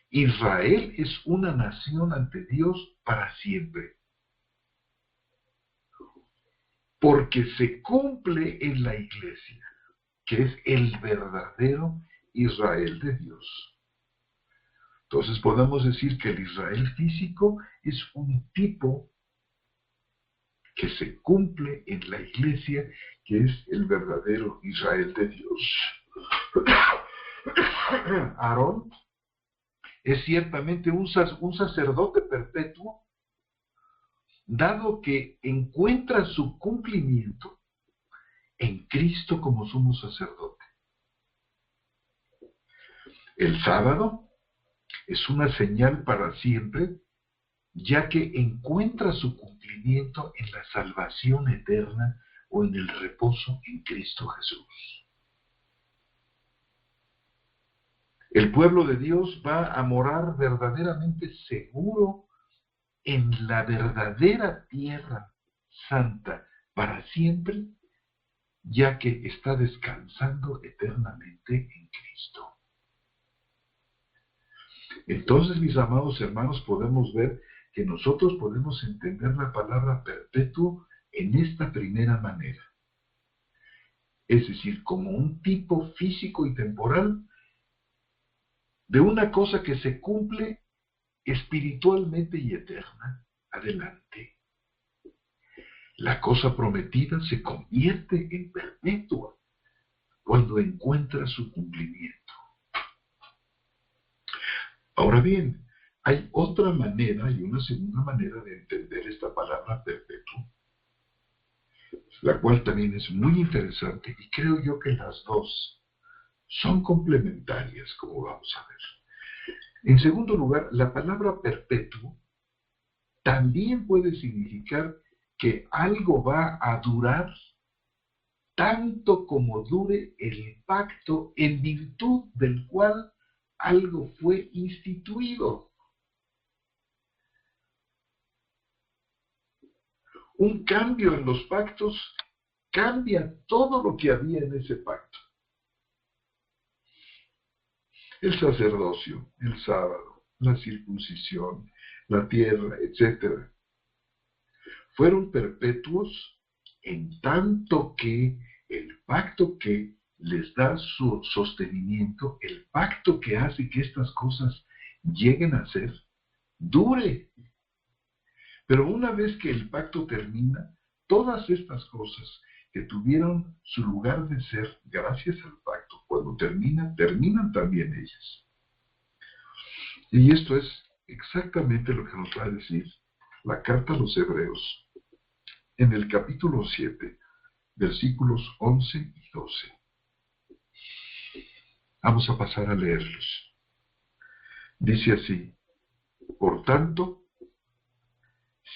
Israel es una nación ante Dios para siempre, porque se cumple en la iglesia, que es el verdadero Israel de Dios. Entonces podemos decir que el Israel físico es un tipo que se cumple en la iglesia, que es el verdadero Israel de Dios. Aarón es ciertamente un sacerdote perpetuo, dado que encuentra su cumplimiento en Cristo como sumo sacerdote. El sábado es una señal para siempre, ya que encuentra su cumplimiento en la salvación eterna o en el reposo en Cristo Jesús. El pueblo de Dios va a morar verdaderamente seguro en la verdadera tierra santa para siempre, ya que está descansando eternamente en Cristo. Entonces, mis amados hermanos, podemos ver que nosotros podemos entender la palabra perpetuo en esta primera manera. Es decir, como un tipo físico y temporal de una cosa que se cumple espiritualmente y eterna adelante. La cosa prometida se convierte en perpetua cuando encuentra su cumplimiento. Ahora bien, hay otra manera y una segunda manera de entender esta palabra perpetuo, la cual también es muy interesante y creo yo que las dos son complementarias, como vamos a ver. En segundo lugar, la palabra perpetuo también puede significar que algo va a durar tanto como dure el pacto en virtud del cual algo fue instituido. Un cambio en los pactos cambia todo lo que había en ese pacto. El sacerdocio, el sábado, la circuncisión, la tierra, etc. Fueron perpetuos en tanto que el pacto que les da su sostenimiento, el pacto que hace que estas cosas lleguen a ser, dure. Pero una vez que el pacto termina, todas estas cosas que tuvieron su lugar de ser gracias al pacto, cuando terminan también ellas. Y esto es exactamente lo que nos va a decir la carta a los Hebreos en el capítulo 7, versículos 11 y 12. Vamos a pasar a leerlos. Dice así: por tanto,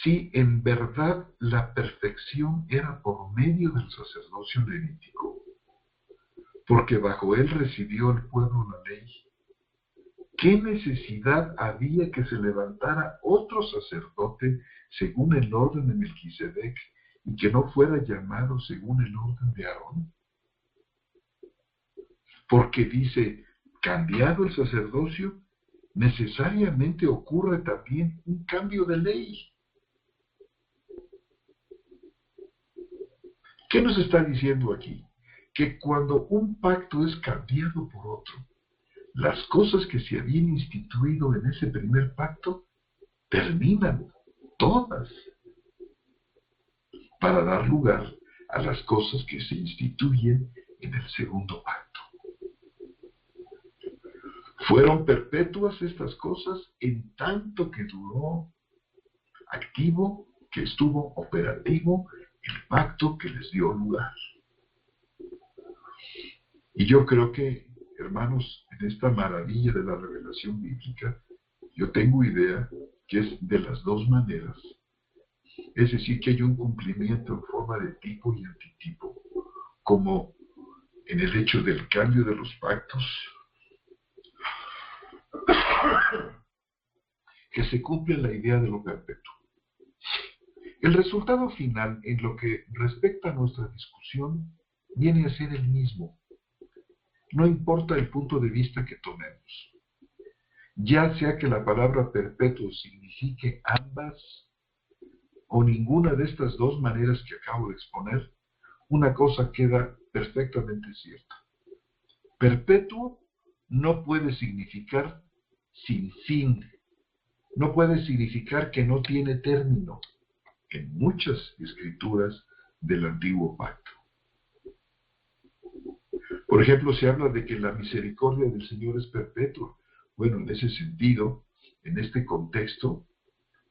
si en verdad la perfección era por medio del sacerdocio levítico, porque bajo él recibió el pueblo la ley, ¿qué necesidad había que se levantara otro sacerdote según el orden de Melquisedec y que no fuera llamado según el orden de Aarón? Porque dice, cambiado el sacerdocio, necesariamente ocurre también un cambio de ley. ¿Qué nos está diciendo aquí? Que cuando un pacto es cambiado por otro, las cosas que se habían instituido en ese primer pacto terminan todas para dar lugar a las cosas que se instituyen en el segundo pacto. Fueron perpetuas estas cosas en tanto que duró activo, que estuvo operativo el pacto que les dio lugar. Y yo creo que, hermanos, en esta maravilla de la revelación bíblica, yo tengo idea que es de las dos maneras. Es decir, que hay un cumplimiento en forma de tipo y antitipo, como en el hecho del cambio de los pactos, que se cumple la idea de lo perpetuo. El resultado final, en lo que respecta a nuestra discusión, viene a ser el mismo. No importa el punto de vista que tomemos. Ya sea que la palabra perpetuo signifique ambas o ninguna de estas dos maneras que acabo de exponer, una cosa queda perfectamente cierta. Perpetuo no puede significar sin fin, no puede significar que no tiene término en muchas escrituras del Antiguo Pacto. Por ejemplo, se habla de que la misericordia del Señor es perpetua. Bueno, en ese sentido, en este contexto,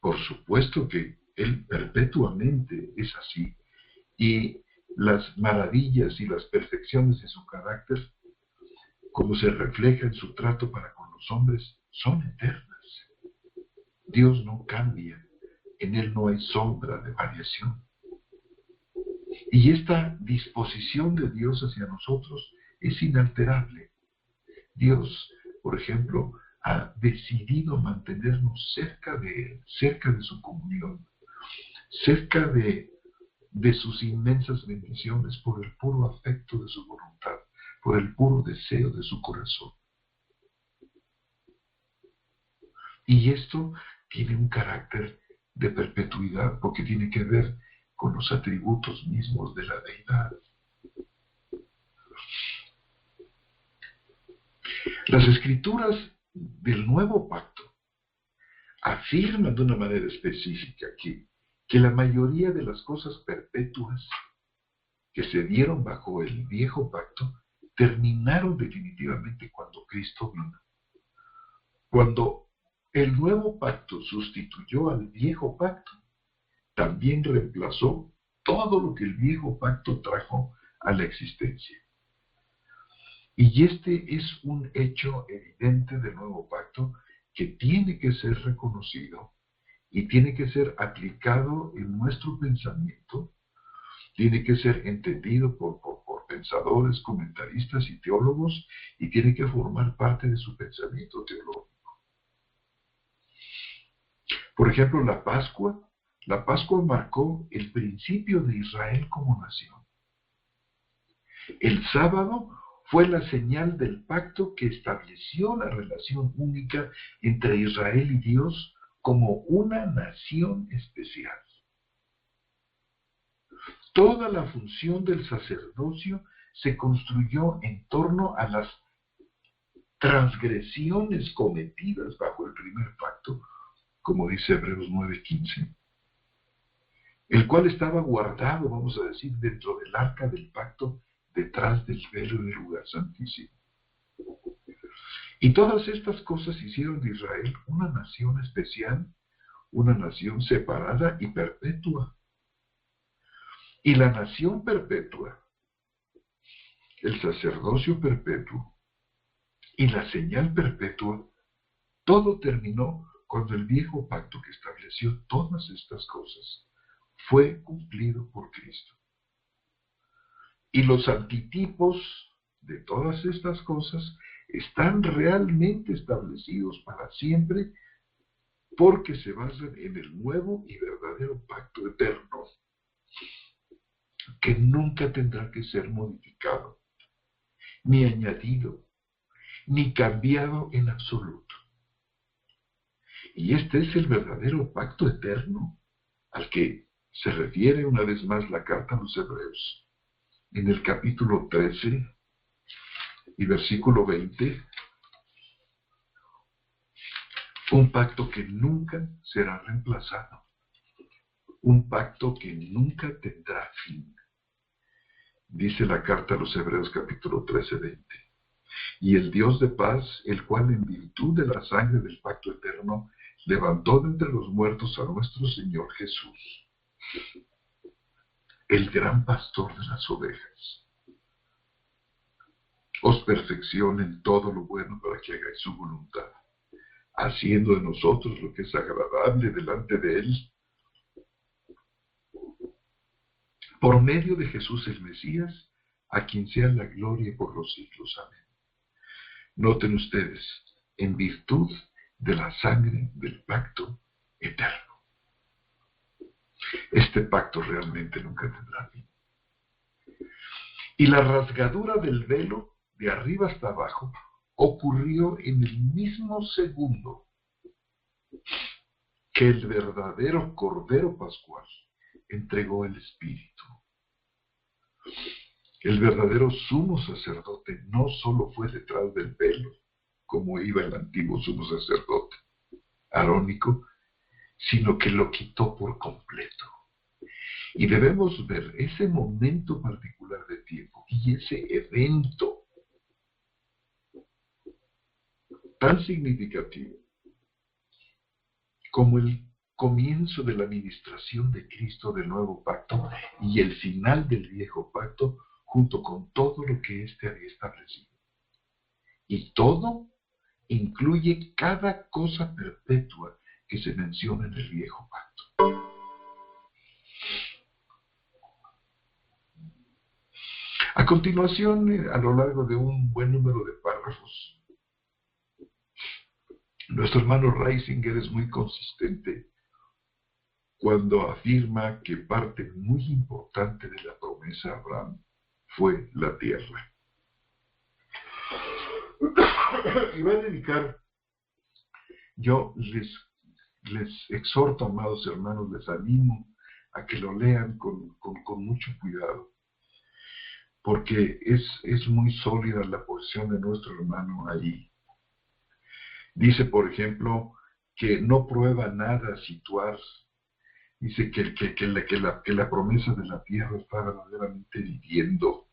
por supuesto que Él perpetuamente es así, y las maravillas y las perfecciones de su carácter, como se refleja en su trato para con los hombres, son eternas. Dios no cambia, en Él no hay sombra de variación. Y esta disposición de Dios hacia nosotros es inalterable. Dios, por ejemplo, ha decidido mantenernos cerca de Él, cerca de su comunión, cerca de sus inmensas bendiciones por el puro afecto de su voluntad, por el puro deseo de su corazón. Y esto tiene un carácter de perpetuidad porque tiene que ver con los atributos mismos de la deidad. Las escrituras del Nuevo Pacto afirman de una manera específica que la mayoría de las cosas perpetuas que se dieron bajo el Viejo Pacto terminaron definitivamente cuando Cristo vino. Cuando el Nuevo Pacto sustituyó al Viejo Pacto, también reemplazó todo lo que el Viejo Pacto trajo a la existencia. Y este es un hecho evidente del Nuevo Pacto que tiene que ser reconocido y tiene que ser aplicado en nuestro pensamiento, tiene que ser entendido por pensadores, comentaristas y teólogos, y tiene que formar parte de su pensamiento teológico. Por ejemplo, la Pascua marcó el principio de Israel como nación. El sábado fue la señal del pacto que estableció la relación única entre Israel y Dios como una nación especial. Toda la función del sacerdocio se construyó en torno a las transgresiones cometidas bajo el primer pacto, como dice Hebreos 9:15, el cual estaba guardado, vamos a decir, dentro del arca del pacto, detrás del velo del lugar santísimo. Y todas estas cosas hicieron de Israel una nación especial, una nación separada y perpetua. Y la nación perpetua, el sacerdocio perpetuo y la señal perpetua, todo terminó cuando el viejo pacto que estableció todas estas cosas fue cumplido por Cristo. Y los antitipos de todas estas cosas están realmente establecidos para siempre porque se basan en el nuevo y verdadero pacto eterno que nunca tendrá que ser modificado, ni añadido, ni cambiado en absoluto. Y este es el verdadero pacto eterno al que se refiere una vez más la carta a los Hebreos. En el capítulo 13 y versículo 20, un pacto que nunca será reemplazado, un pacto que nunca tendrá fin. Dice la carta a los Hebreos capítulo 13, 20. Y el Dios de paz, el cual en virtud de la sangre del pacto eterno, levantó de entre los muertos a nuestro Señor Jesús, el gran pastor de las ovejas, os perfeccione en todo lo bueno para que hagáis su voluntad, haciendo de nosotros lo que es agradable delante de Él, por medio de Jesús el Mesías, a quien sea la gloria por los siglos. Amén. Noten ustedes, en virtud de la sangre del pacto eterno. Este pacto realmente nunca tendrá fin. Y la rasgadura del velo, de arriba hasta abajo, ocurrió en el mismo segundo que el verdadero Cordero Pascual entregó el Espíritu. El verdadero sumo sacerdote no solo fue detrás del velo, como iba el antiguo sumo sacerdote arónico, sino que lo quitó por completo. Y debemos ver ese momento particular de tiempo y ese evento tan significativo como el comienzo de la administración de Cristo del nuevo pacto y el final del viejo pacto, junto con todo lo que éste había establecido. Y todo incluye cada cosa perpetua que se menciona en el viejo pacto. A continuación, a lo largo de un buen número de párrafos, nuestro hermano Reisinger es muy consistente cuando afirma que parte muy importante de la promesa a Abraham fue la tierra. Y voy a dedicar, yo les exhorto, amados hermanos, les animo a que lo lean con mucho cuidado, porque es muy sólida la posición de nuestro hermano ahí. Dice, por ejemplo, que no prueba nada situar. Dice que la promesa de la tierra está verdaderamente viviendo.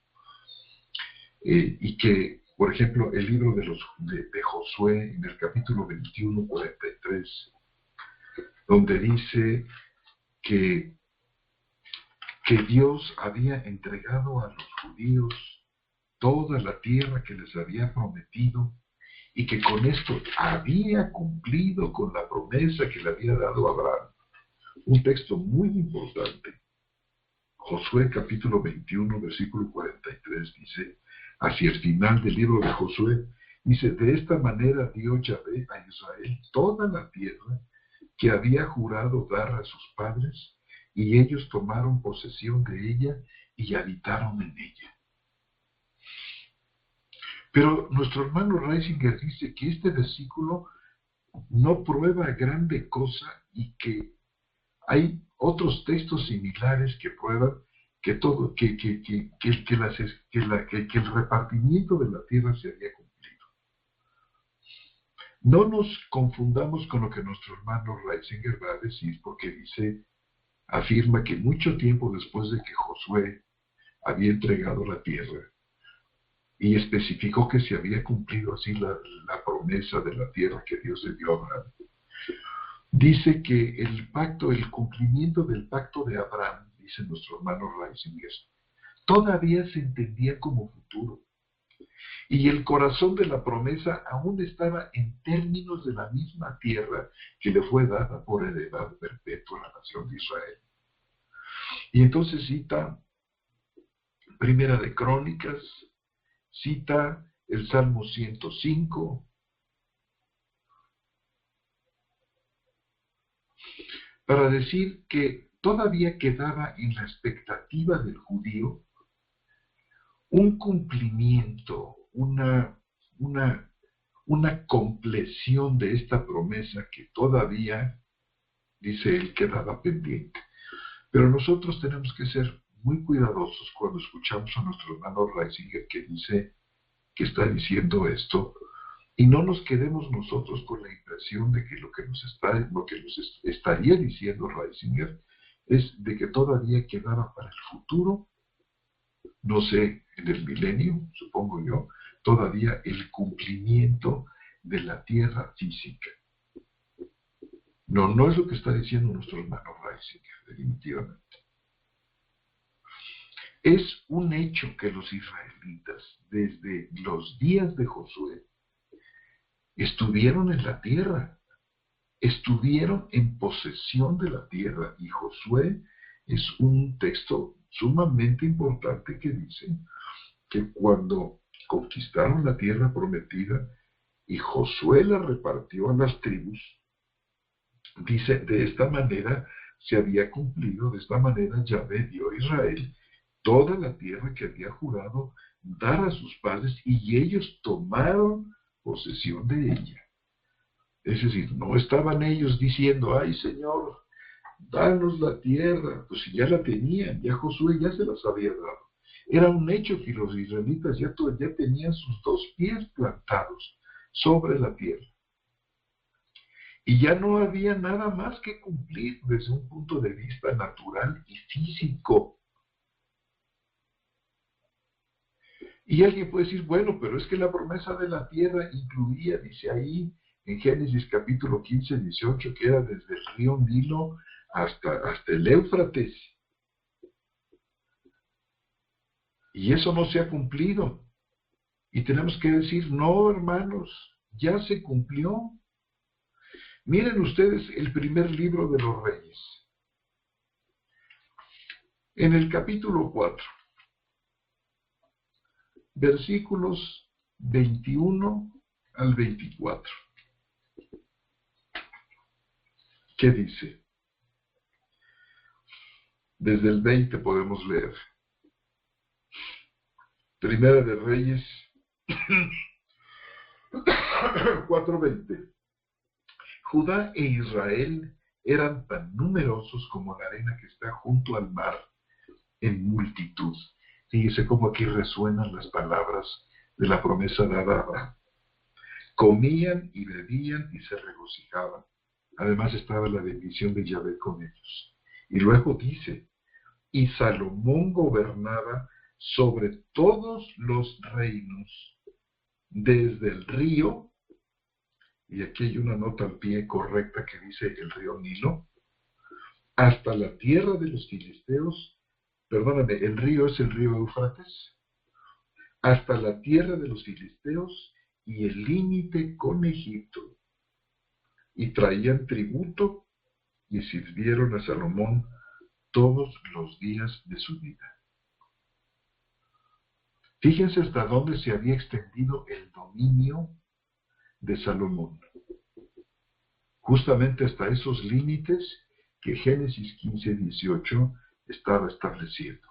Y que, por ejemplo, el libro de Josué, en el capítulo 21, 43, donde dice que Dios había entregado a los judíos toda la tierra que les había prometido, y que con esto había cumplido con la promesa que le había dado a Abraham. Un texto muy importante. Josué capítulo 21, versículo 43 dice, hacia el final del libro de Josué, dice, de esta manera dio Yahvé a Israel toda la tierra que había jurado dar a sus padres, y ellos tomaron posesión de ella y habitaron en ella. Pero nuestro hermano Reisinger dice que este versículo no prueba grande cosa y que hay otros textos similares que prueban que el repartimiento de la tierra se había cumplido. No nos confundamos con lo que nuestro hermano Reisinger va a decir, porque afirma que mucho tiempo después de que Josué había entregado la tierra, y especificó que se había cumplido así la promesa de la tierra que Dios le dio a Abraham. Dice que el cumplimiento del pacto de Abraham, dice nuestro hermano Reisinger, todavía se entendía como futuro, Y el corazón de la promesa aún estaba en términos de la misma tierra que le fue dada por heredad perpetua a la nación de Israel. Y entonces cita Primera de Crónicas, cita el Salmo 105, para decir que todavía quedaba en la expectativa del judío un cumplimiento, una compleción de esta promesa que todavía, dice él, quedaba pendiente. Pero nosotros tenemos que ser muy cuidadosos cuando escuchamos a nuestro hermano Reisinger que está diciendo esto, y no nos quedemos nosotros con la impresión de que lo que nos estaría diciendo Reisinger es de que todavía quedaba para el futuro, no sé, en el milenio, supongo yo, todavía el cumplimiento de la tierra física. No es lo que está diciendo nuestro hermano Reisinger, definitivamente. Es un hecho que los israelitas, desde los días de Josué, estuvieron en la tierra, estuvieron en posesión de la tierra, y Josué es un texto sumamente importante que dice que cuando conquistaron la tierra prometida y Josué la repartió a las tribus, dice, de esta manera se había cumplido, de esta manera Yahvé dio a Israel toda la tierra que había jurado dar a sus padres, y ellos tomaron posesión de ella. Es decir, no estaban ellos diciendo, ay Señor, danos la tierra, pues si ya la tenían, ya Josué ya se las había dado. Era un hecho que los israelitas ya tenían sus 2 pies plantados sobre la tierra. Y ya no había nada más que cumplir desde un punto de vista natural y físico. Y alguien puede decir, bueno, pero es que la promesa de la tierra incluía, dice ahí en Génesis capítulo 15, 18, que era desde el río Nilo hasta el Éufrates. Y eso no se ha cumplido. Y tenemos que decir, no, hermanos, ya se cumplió. Miren ustedes el primer libro de los Reyes. En el capítulo 4, versículos 21 al 24. ¿Qué dice? Desde el 20 podemos leer. Primera de Reyes 4:20. Judá e Israel eran tan numerosos como la arena que está junto al mar en multitud. Fíjese cómo aquí resuenan las palabras de la promesa dada a Abraham. Comían y bebían y se regocijaban. Además estaba la bendición de Yahvé con ellos. Y luego dice, y Salomón gobernaba sobre todos los reinos, desde el río, y aquí hay una nota al pie correcta que dice el río Nilo, hasta la tierra de los filisteos, perdóname, el río es el río Éufrates, hasta la tierra de los filisteos y el límite con Egipto, y traían tributo y sirvieron a Salomón todos los días de su vida. Fíjense hasta dónde se había extendido el dominio de Salomón. Justamente hasta esos límites que Génesis 15, 18 estaba estableciendo.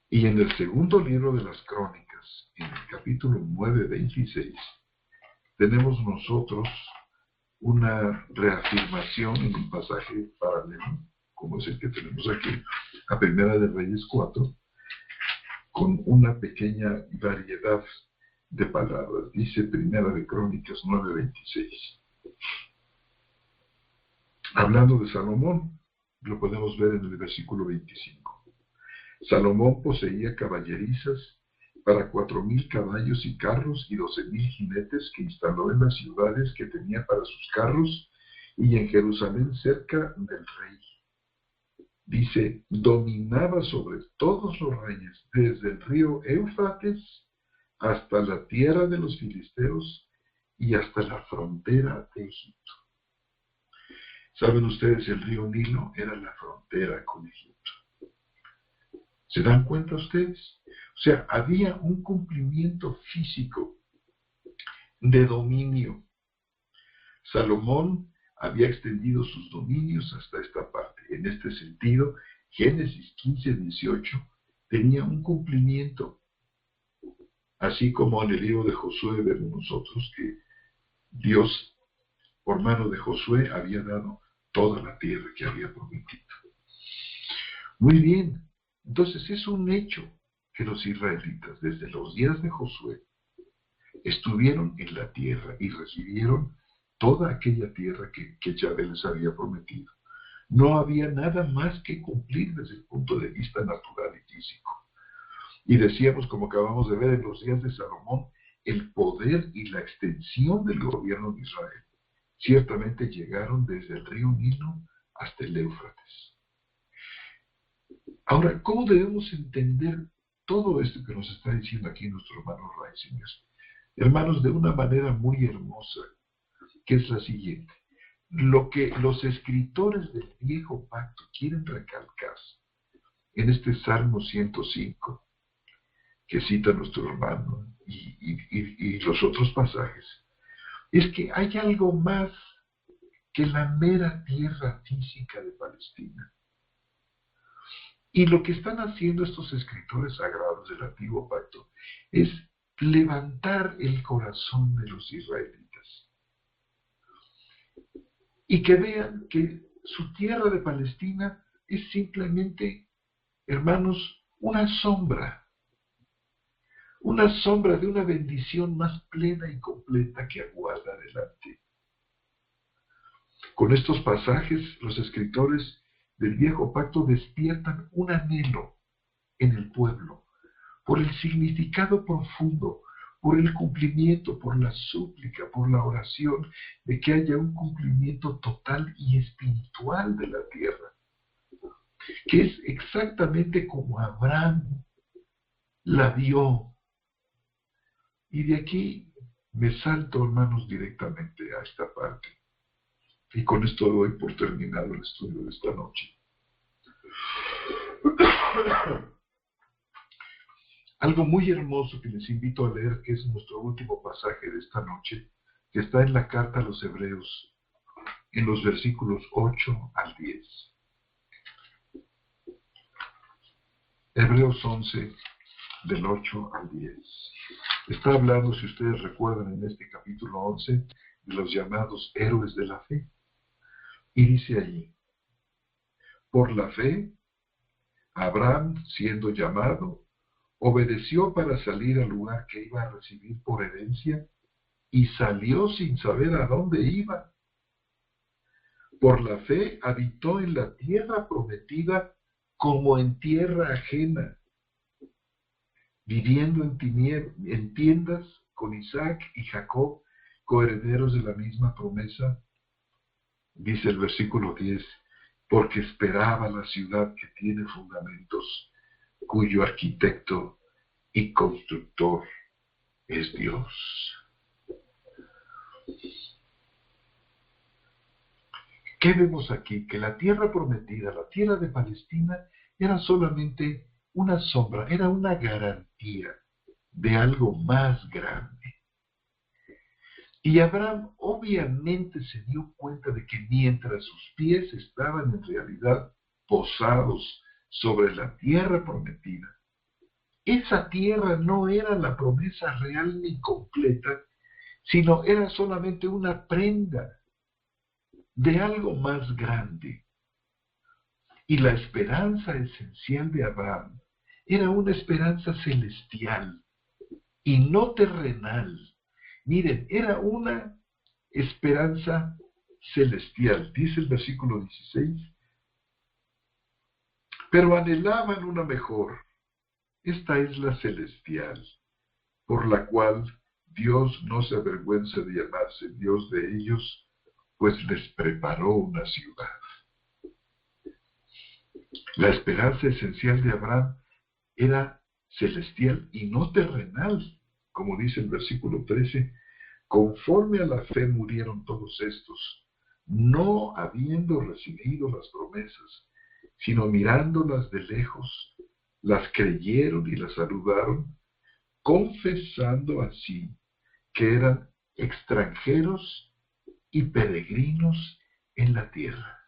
Y en el segundo libro de las Crónicas, en el capítulo 9, 26, tenemos nosotros una reafirmación en un pasaje paralelo, como es el que tenemos aquí, a Primera de Reyes 4, con una pequeña variedad de palabras. Dice Primera de Crónicas 9:26. Hablando de Salomón, lo podemos ver en el versículo 25. Salomón poseía caballerizas para 4,000 caballos y carros y 12,000 jinetes que instaló en las ciudades que tenía para sus carros y en Jerusalén cerca del rey. dice, dominaba sobre todos los reyes, desde el río Éufrates hasta la tierra de los filisteos y hasta la frontera de Egipto. ¿Saben ustedes? El río Nilo era la frontera con Egipto. ¿Se dan cuenta ustedes? O sea, había un cumplimiento físico de dominio. Salomón había extendido sus dominios hasta esta parte. En este sentido, Génesis 15:18 tenía un cumplimiento. Así como en el libro de Josué vemos nosotros que Dios, por mano de Josué, había dado toda la tierra que había prometido. Muy bien, entonces es un hecho que los israelitas, desde los días de Josué, estuvieron en la tierra y recibieron toda aquella tierra que Yahvé les había prometido. No había nada más que cumplir desde el punto de vista natural y físico. Y decíamos, como acabamos de ver en los días de Salomón, el poder y la extensión del gobierno de Israel ciertamente llegaron desde el río Nilo hasta el Éufrates. Ahora, ¿cómo debemos entender todo esto que nos está diciendo aquí nuestro hermano Reisinger? Hermanos, de una manera muy hermosa, que es la siguiente. Lo que los escritores del Viejo Pacto quieren recalcar en este Salmo 105, que cita nuestro hermano, y los otros pasajes, es que hay algo más que la mera tierra física de Palestina. Y lo que están haciendo estos escritores sagrados del Antiguo Pacto es levantar el corazón de los israelitas. Y que vean que su tierra de Palestina es simplemente, hermanos, una sombra de una bendición más plena y completa que aguarda adelante. Con estos pasajes, los escritores del Viejo Pacto despiertan un anhelo en el pueblo por el significado profundo, por el cumplimiento, por la súplica, por la oración, de que haya un cumplimiento total y espiritual de la tierra, que es exactamente como Abraham la vio. Y de aquí me salto, hermanos, directamente a esta parte. Y con esto doy por terminado el estudio de esta noche. Algo muy hermoso que les invito a leer, que es nuestro último pasaje de esta noche, que está en la carta a los Hebreos, en los versículos 8 al 10. Hebreos 11, del 8 al 10. Está hablando, si ustedes recuerdan, en este capítulo 11, de los llamados héroes de la fe. Y dice allí, por la fe, Abraham, siendo llamado, obedeció para salir al lugar que iba a recibir por herencia y salió sin saber a dónde iba. Por la fe habitó en la tierra prometida como en tierra ajena, viviendo en tiendas con Isaac y Jacob, coherederos de la misma promesa. Dice el versículo 10, porque esperaba la ciudad que tiene fundamentos, cuyo arquitecto y constructor es Dios. ¿Qué vemos aquí? Que la tierra prometida, la tierra de Palestina, era solamente una sombra, era una garantía de algo más grande. Y Abraham obviamente se dio cuenta de que mientras sus pies estaban en realidad posados sobre la tierra prometida, esa tierra no era la promesa real ni completa, sino era solamente una prenda de algo más grande. Y la esperanza esencial de Abraham era una esperanza celestial y no terrenal. Miren, era una esperanza celestial. Dice el versículo 16, pero anhelaban una mejor. Esta es la celestial, por la cual Dios no se avergüenza de llamarse Dios de ellos, pues les preparó una ciudad. La esperanza esencial de Abraham era celestial y no terrenal, como dice el versículo 13. Conforme a la fe murieron todos estos, no habiendo recibido las promesas, sino mirándolas de lejos, las creyeron y las saludaron, confesando así que eran extranjeros y peregrinos en la tierra.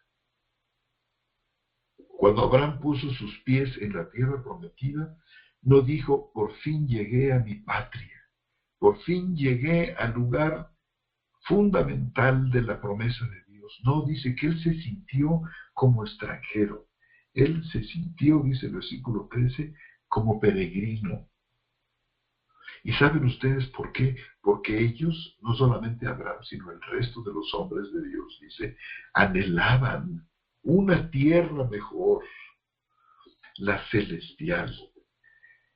Cuando Abraham puso sus pies en la tierra prometida, no dijo, por fin llegué a mi patria, por fin llegué al lugar fundamental de la promesa de Dios. No, dice que él se sintió como extranjero. Él se sintió, dice el versículo 13, como peregrino. ¿Y saben ustedes por qué? Porque ellos, no solamente Abraham, sino el resto de los hombres de Dios, dice, anhelaban una tierra mejor, la celestial.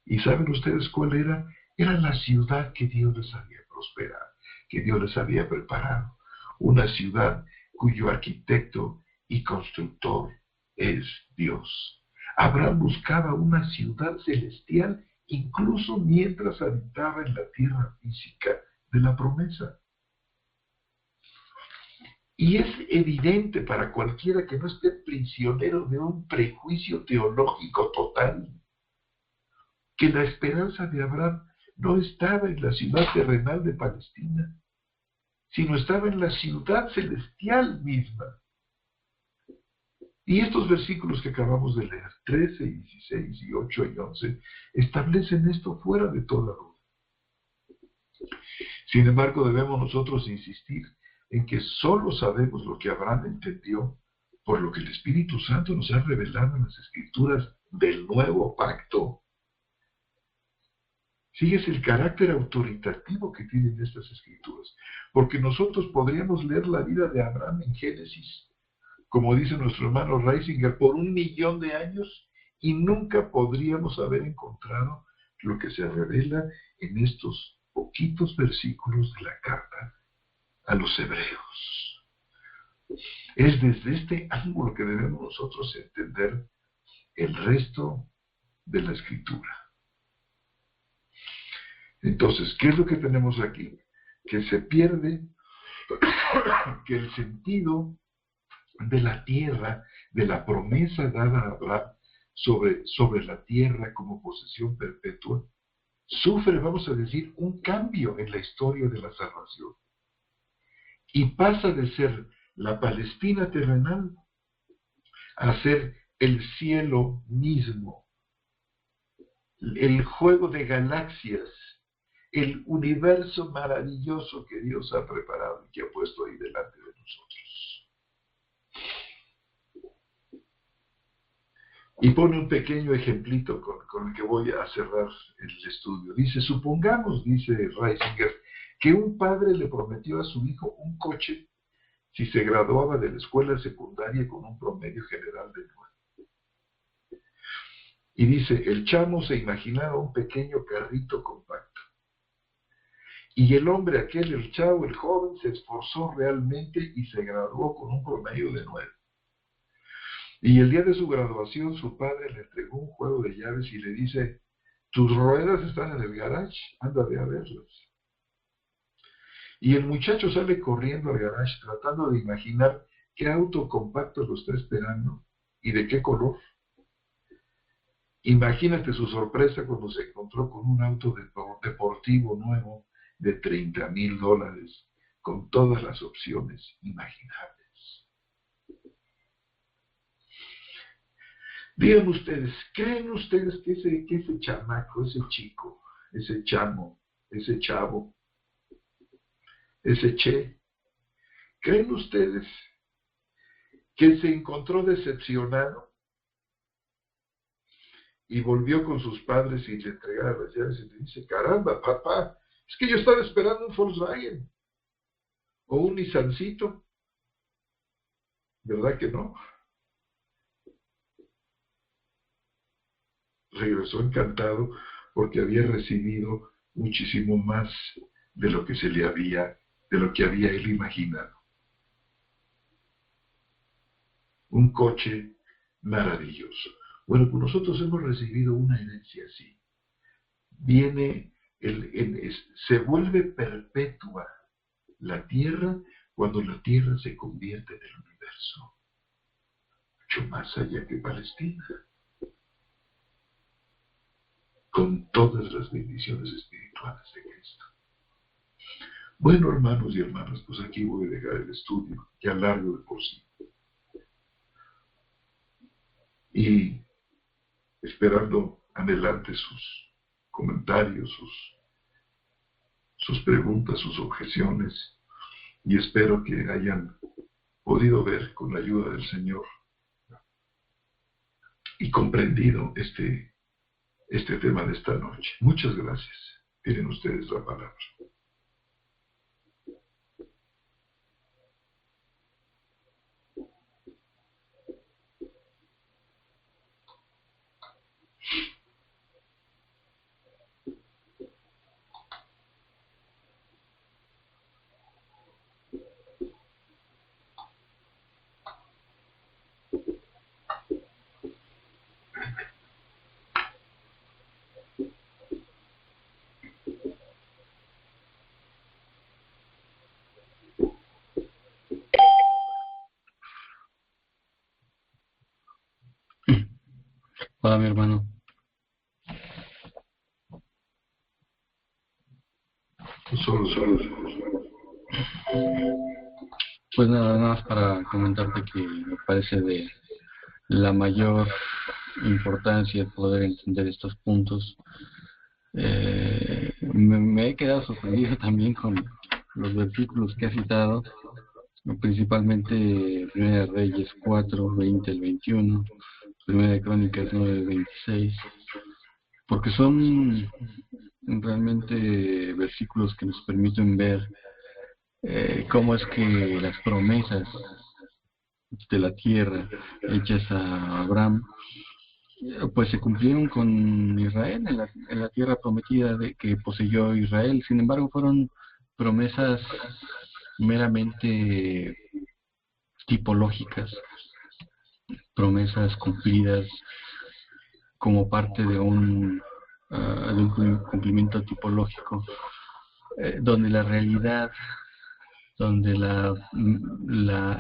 ¿Y saben ustedes cuál era? Era la ciudad que Dios les había prosperado, que Dios les había preparado. Una ciudad cuyo arquitecto y constructor es Dios. Abraham buscaba una ciudad celestial incluso mientras habitaba en la tierra física de la promesa. Y es evidente para cualquiera que no esté prisionero de un prejuicio teológico total, que la esperanza de Abraham no estaba en la ciudad terrenal de Palestina, sino estaba en la ciudad celestial misma. Y estos versículos que acabamos de leer, 13, 16 y 8 y 11, establecen esto fuera de toda duda. Sin embargo, debemos nosotros insistir en que solo sabemos lo que Abraham entendió por lo que el Espíritu Santo nos ha revelado en las Escrituras del nuevo pacto. Fíjese el carácter autoritativo que tienen estas Escrituras, porque nosotros podríamos leer la vida de Abraham en Génesis, como dice nuestro hermano Reisinger, por 1.000.000 de años, y nunca podríamos haber encontrado lo que se revela en estos poquitos versículos de la carta a los hebreos. Es desde este ángulo que debemos nosotros entender el resto de la Escritura. Entonces, ¿qué es lo que tenemos aquí? Que se pierde, que el sentido de la tierra, de la promesa dada a Abraham sobre la tierra como posesión perpetua, sufre, vamos a decir, un cambio en la historia de la salvación. Y pasa de ser la Palestina terrenal a ser el cielo mismo, el juego de galaxias, el universo maravilloso que Dios ha preparado y que ha puesto ahí delante de nosotros. Y pone un pequeño ejemplito con el que voy a cerrar el estudio. Dice, supongamos, dice Reisinger, que un padre le prometió a su hijo un coche si se graduaba de la escuela secundaria con un promedio general de 9. Y dice, el chamo se imaginaba un pequeño carrito compacto. Y el hombre aquel, el chavo, el joven, se esforzó realmente y se graduó con un promedio de 9. Y el día de su graduación, su padre le entregó un juego de llaves y le dice, tus ruedas están en el garage, ándale a verlas. Y el muchacho sale corriendo al garage tratando de imaginar qué auto compacto lo está esperando y de qué color. Imagínate su sorpresa cuando se encontró con un auto deportivo nuevo de $30,000 con todas las opciones imaginables. Digan ustedes, ¿creen ustedes que ese chamaco, ese chico, ese chamo, ese chavo, ese che, creen ustedes que se encontró decepcionado y volvió con sus padres y le entregaron las llaves y le dice, caramba, papá, es que yo estaba esperando un Volkswagen o un Nissancito? ¿Verdad que no? Regresó encantado porque había recibido muchísimo más de lo que de lo que había él imaginado. Un coche maravilloso. Bueno, pues nosotros hemos recibido una herencia así. Viene, se vuelve perpetua la tierra cuando la tierra se convierte en el universo, mucho más allá que Palestina, con todas las bendiciones espirituales de Cristo. Bueno, hermanos y hermanas, pues aquí voy a dejar el estudio, ya largo de por sí. Y esperando adelante sus comentarios, sus preguntas, sus objeciones, y espero que hayan podido ver con la ayuda del Señor y comprendido este tema de esta noche. Muchas gracias. Tienen ustedes la palabra. Hola, mi hermano. Solo. Pues nada más para comentarte que me parece de la mayor importancia poder entender estos puntos. Me he quedado sorprendido también con los versículos que ha citado, principalmente 1 Reyes 4, 20 al 21, 1 Crónicas 9, 26, porque son realmente versículos que nos permiten ver cómo es que las promesas de la tierra hechas a Abraham pues se cumplieron con Israel en la tierra prometida que poseyó Israel. Sin embargo, fueron promesas meramente tipológicas, promesas cumplidas como parte de un cumplimiento tipológico, donde la realidad, donde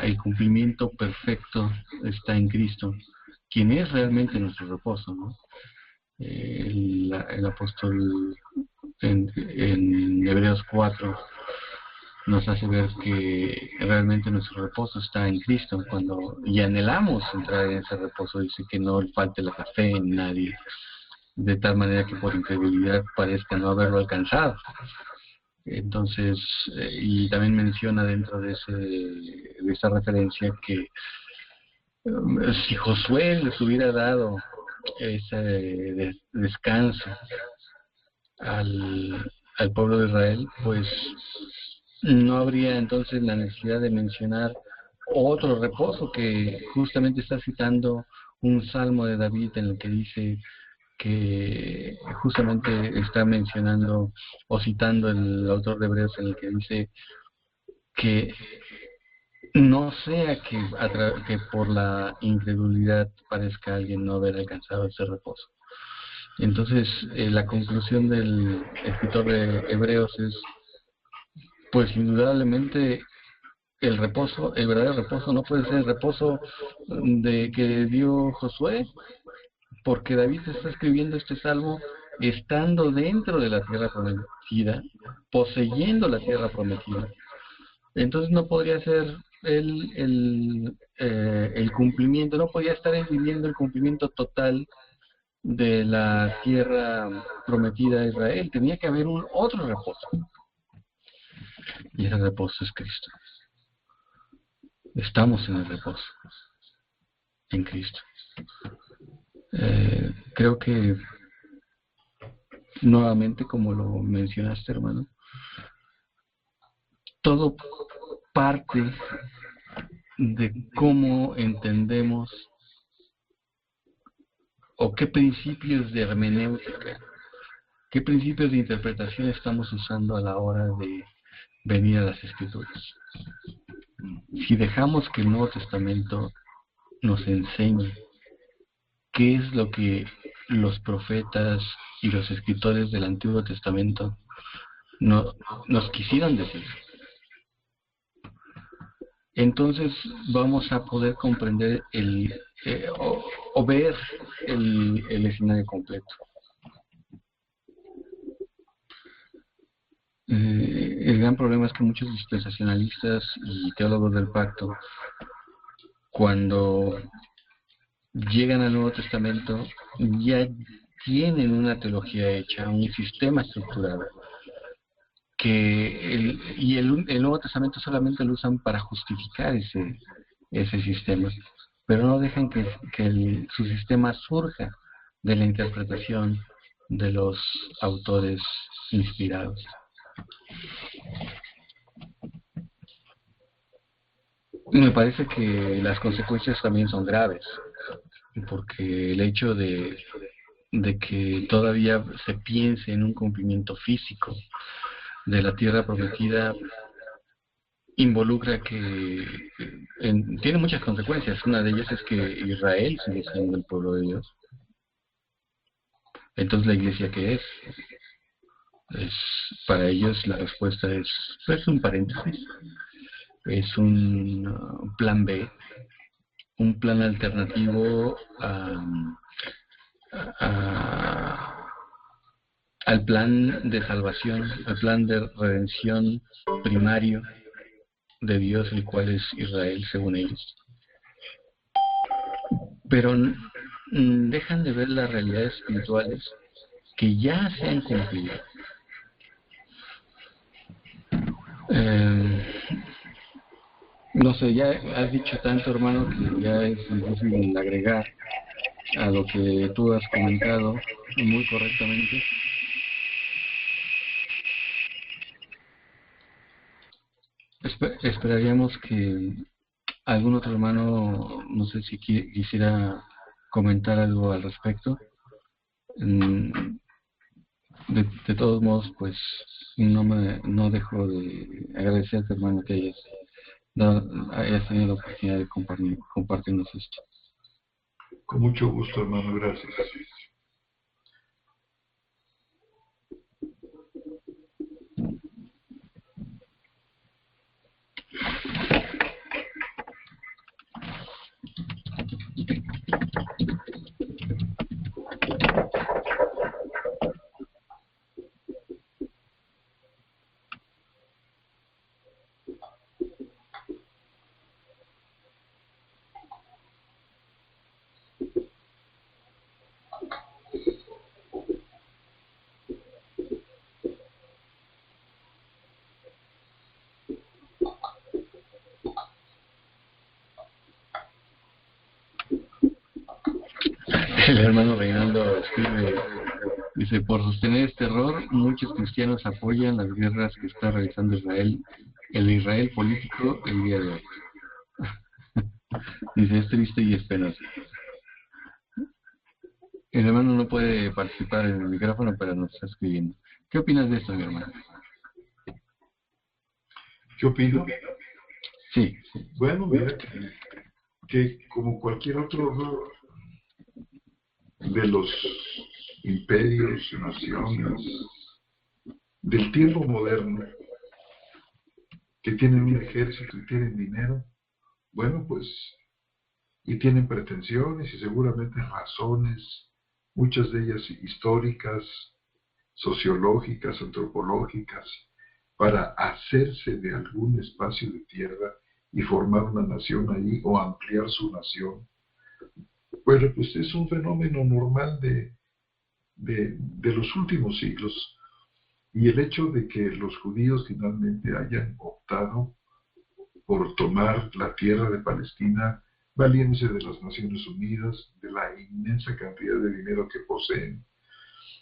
el cumplimiento perfecto está en Cristo, quien es realmente nuestro reposo, ¿no? El apóstol en Hebreos 4 nos hace ver que realmente nuestro reposo está en Cristo, y anhelamos entrar en ese reposo. Dice que no falte la fe en nadie, de tal manera que por incredulidad parezca no haberlo alcanzado. Entonces, y también menciona dentro de esa referencia que si Josué les hubiera dado ese descanso al pueblo de Israel, pues no habría entonces la necesidad de mencionar otro reposo, que justamente está citando un salmo de David en el que dice que justamente está mencionando o citando el autor de Hebreos en el que dice que no sea que por la incredulidad parezca alguien no haber alcanzado ese reposo. Entonces, la conclusión del escritor de Hebreos es, pues indudablemente el verdadero reposo no puede ser el reposo de que dio Josué, porque David está escribiendo este salmo estando dentro de la tierra prometida, poseyendo la tierra prometida. Entonces no podría ser el cumplimiento, no podía estar viviendo el cumplimiento total de la tierra prometida a Israel. Tenía que haber otro reposo, y ese reposo es Cristo. Estamos en el reposo, en Cristo. Creo que nuevamente, como lo mencionaste, hermano, todo parte de cómo entendemos o qué principios de hermenéutica, qué principios de interpretación estamos usando a la hora de venir a las Escrituras. Si dejamos que el Nuevo Testamento nos enseñe qué es lo que los profetas y los escritores del Antiguo Testamento nos quisieron decir. Entonces vamos a poder comprender o ver el escenario completo. El gran problema es que muchos dispensacionalistas y teólogos del pacto, cuando llegan al Nuevo Testamento, ya tienen una teología hecha, un sistema estructurado, el Nuevo Testamento solamente lo usan para justificar ese sistema, pero no dejan que su sistema surja de la interpretación de los autores inspirados. Me parece que las consecuencias también son graves, porque el hecho de que todavía se piense en un cumplimiento físico de la tierra prometida involucra tiene muchas consecuencias. Una de ellas es que Israel sigue siendo el pueblo de Dios. Entonces, ¿la iglesia qué es? Para ellos la respuesta es un paréntesis, es un plan B, un plan alternativo al plan de salvación, al plan de redención primario de Dios, el cual es Israel, según ellos. Pero dejan de ver las realidades espirituales que ya se han cumplido. No sé, ya has dicho tanto, hermano, que ya es difícil agregar a lo que tú has comentado muy correctamente. Esperaríamos que algún otro hermano, no sé si quisiera comentar algo al respecto. De todos modos, pues no dejo de agradecerte, hermano, que hayas tenido la oportunidad de compartirnos esto. Con mucho gusto, hermano, gracias. El hermano Reinaldo escribe, dice: por sostener este error, muchos cristianos apoyan las guerras que está realizando Israel, el Israel político el día de hoy. Dice: es triste y es penoso. El hermano no puede participar en el micrófono, pero nos está escribiendo. ¿Qué opinas de esto, mi hermano? ¿Qué opino? Sí. Bueno, mira, que como cualquier otro error de los imperios, naciones, del tiempo moderno, que tienen un ejército y tienen dinero, bueno, pues, y tienen pretensiones y seguramente razones, muchas de ellas históricas, sociológicas, antropológicas, para hacerse de algún espacio de tierra y formar una nación allí o ampliar su nación. Bueno, pues es un fenómeno normal de los últimos siglos. Y el hecho de que los judíos finalmente hayan optado por tomar la tierra de Palestina, valiéndose de las Naciones Unidas, de la inmensa cantidad de dinero que poseen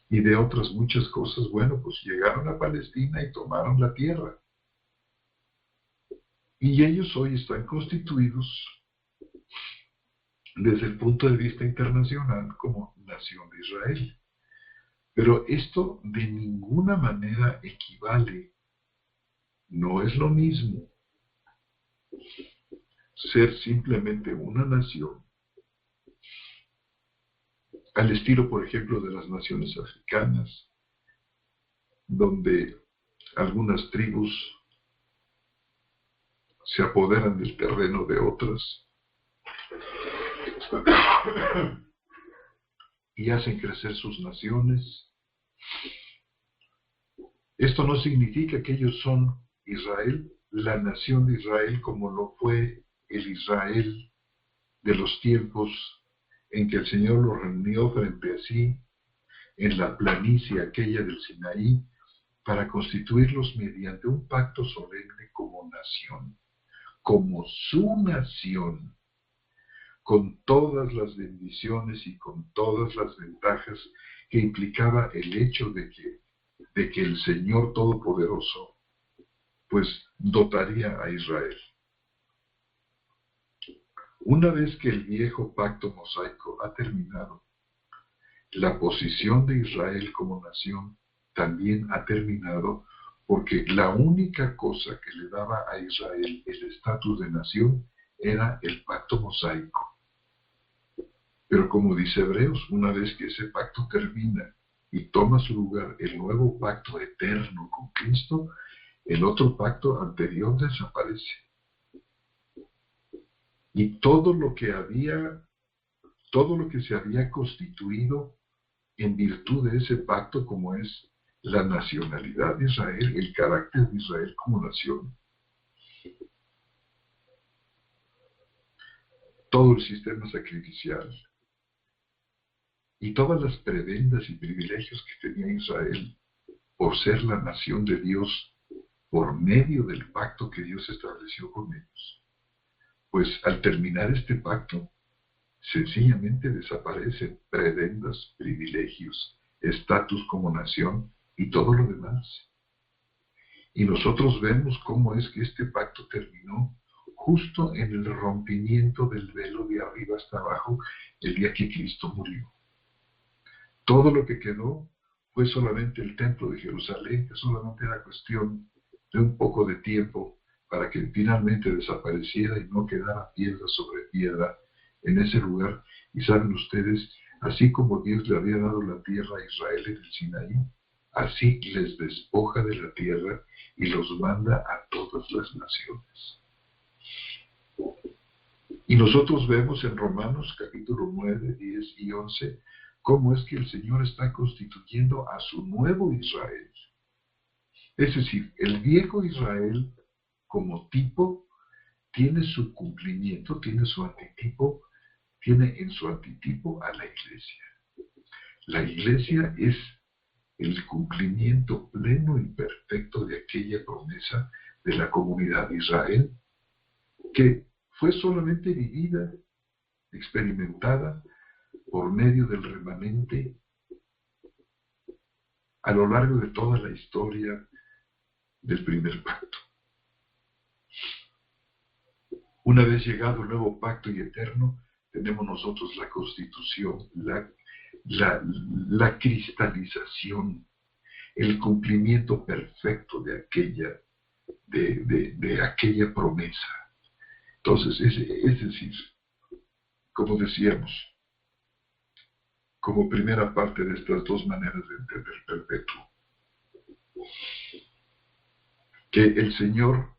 y de otras muchas cosas, bueno, pues llegaron a Palestina y tomaron la tierra. Y ellos hoy están constituidos desde el punto de vista internacional como nación de Israel. Pero esto de ninguna manera equivale, no es lo mismo ser simplemente una nación al estilo, por ejemplo, de las naciones africanas, donde algunas tribus se apoderan del terreno de otras y hacen crecer sus naciones. Esto no significa que ellos son Israel, la nación de Israel, como lo fue el Israel de los tiempos en que el Señor los reunió frente a sí en la planicie aquella del Sinaí para constituirlos mediante un pacto solemne como nación, como su nación, con todas las bendiciones y con todas las ventajas que implicaba el hecho de que el Señor Todopoderoso pues dotaría a Israel. Una vez que el viejo pacto mosaico ha terminado, la posición de Israel como nación también ha terminado, porque la única cosa que le daba a Israel el estatus de nación era el pacto mosaico. Pero como dice Hebreos, una vez que ese pacto termina y toma su lugar el nuevo pacto eterno con Cristo, el otro pacto anterior desaparece. Y todo lo que se había constituido en virtud de ese pacto, como es la nacionalidad de Israel, el carácter de Israel como nación, todo el sistema sacrificial y todas las prebendas y privilegios que tenía Israel por ser la nación de Dios por medio del pacto que Dios estableció con ellos, pues al terminar este pacto, sencillamente desaparecen prebendas, privilegios, estatus como nación y todo lo demás. Y nosotros vemos cómo es que este pacto terminó justo en el rompimiento del velo de arriba hasta abajo el día que Cristo murió. Todo lo que quedó fue solamente el templo de Jerusalén, que solamente era cuestión de un poco de tiempo para que finalmente desapareciera y no quedara piedra sobre piedra en ese lugar. Y saben ustedes, así como Dios le había dado la tierra a Israel en el Sinaí, así les despoja de la tierra y los manda a todas las naciones. Y nosotros vemos en Romanos capítulo 9, 10 y 11 cómo es que el Señor está constituyendo a su nuevo Israel. Es decir, el viejo Israel como tipo tiene su cumplimiento, tiene su antitipo, tiene en su antitipo a la iglesia. La iglesia es el cumplimiento pleno y perfecto de aquella promesa de la comunidad de Israel, que fue solamente vivida, experimentada por medio del remanente a lo largo de toda la historia del primer pacto. Una vez llegado el nuevo pacto y eterno, tenemos nosotros la constitución, la cristalización, el cumplimiento perfecto de aquella promesa. Entonces, es decir, como decíamos, como primera parte de estas dos maneras de entender perpetuo, que el Señor,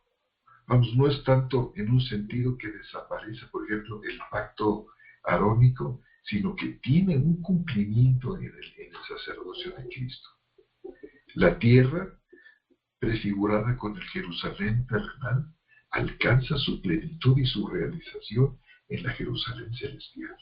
vamos, no es tanto en un sentido que desaparece, por ejemplo, el pacto arónico, sino que tiene un cumplimiento en el sacerdocio de Cristo. La tierra, prefigurada con el Jerusalén terrenal, alcanza su plenitud y su realización en la Jerusalén celestial.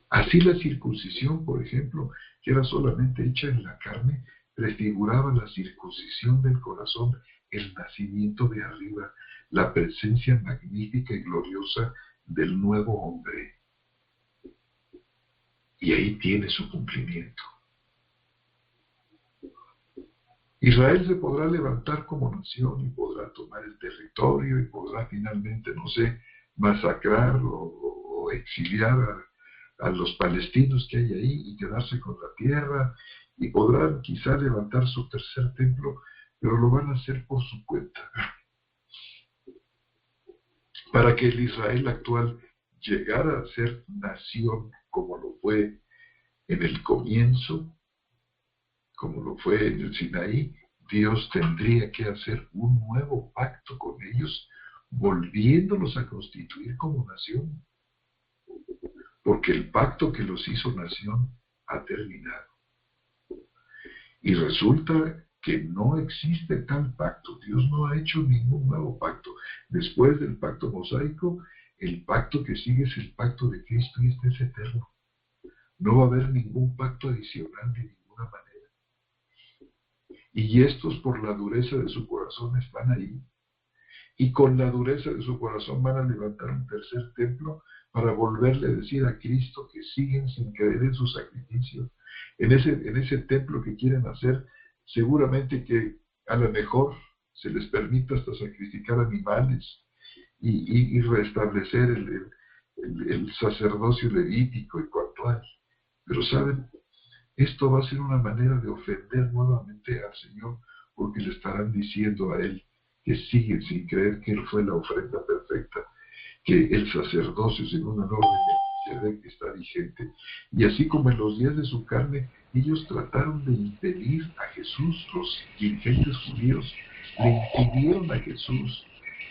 Así la circuncisión, por ejemplo, que era solamente hecha en la carne, prefiguraba la circuncisión del corazón, el nacimiento de arriba, la presencia magnífica y gloriosa del nuevo hombre. Y ahí tiene su cumplimiento. Israel se podrá levantar como nación y podrá tomar el territorio y podrá finalmente, no sé, masacrar o exiliar a los palestinos que hay ahí y quedarse con la tierra, y podrán quizá levantar su tercer templo, pero lo van a hacer por su cuenta. Para que el Israel actual llegara a ser nación como lo fue en el comienzo, como lo fue en el Sinaí, Dios tendría que hacer un nuevo pacto con ellos, volviéndolos a constituir como nación, porque el pacto que los hizo nación ha terminado. Y resulta que no existe tal pacto. Dios no ha hecho ningún nuevo pacto. Después del pacto mosaico, el pacto que sigue es el pacto de Cristo y este es eterno. No va a haber ningún pacto adicional de ninguna manera. Y estos, por la dureza de su corazón, están ahí. Y con la dureza de su corazón van a levantar un tercer templo para volverle a decir a Cristo que siguen sin creer en su sacrificio. En ese templo que quieren hacer, seguramente que a lo mejor se les permita hasta sacrificar animales y restablecer el sacerdocio levítico y cuanto hay. Pero saben, esto va a ser una manera de ofender nuevamente al Señor, porque le estarán diciendo a Él que siguen sin creer que Él fue la ofrenda perfecta, que el sacerdocio según el orden de Melquisedec está vigente. Y así como en los días de su carne, ellos trataron de impedir a Jesús, los dirigentes judíos, le impidieron a Jesús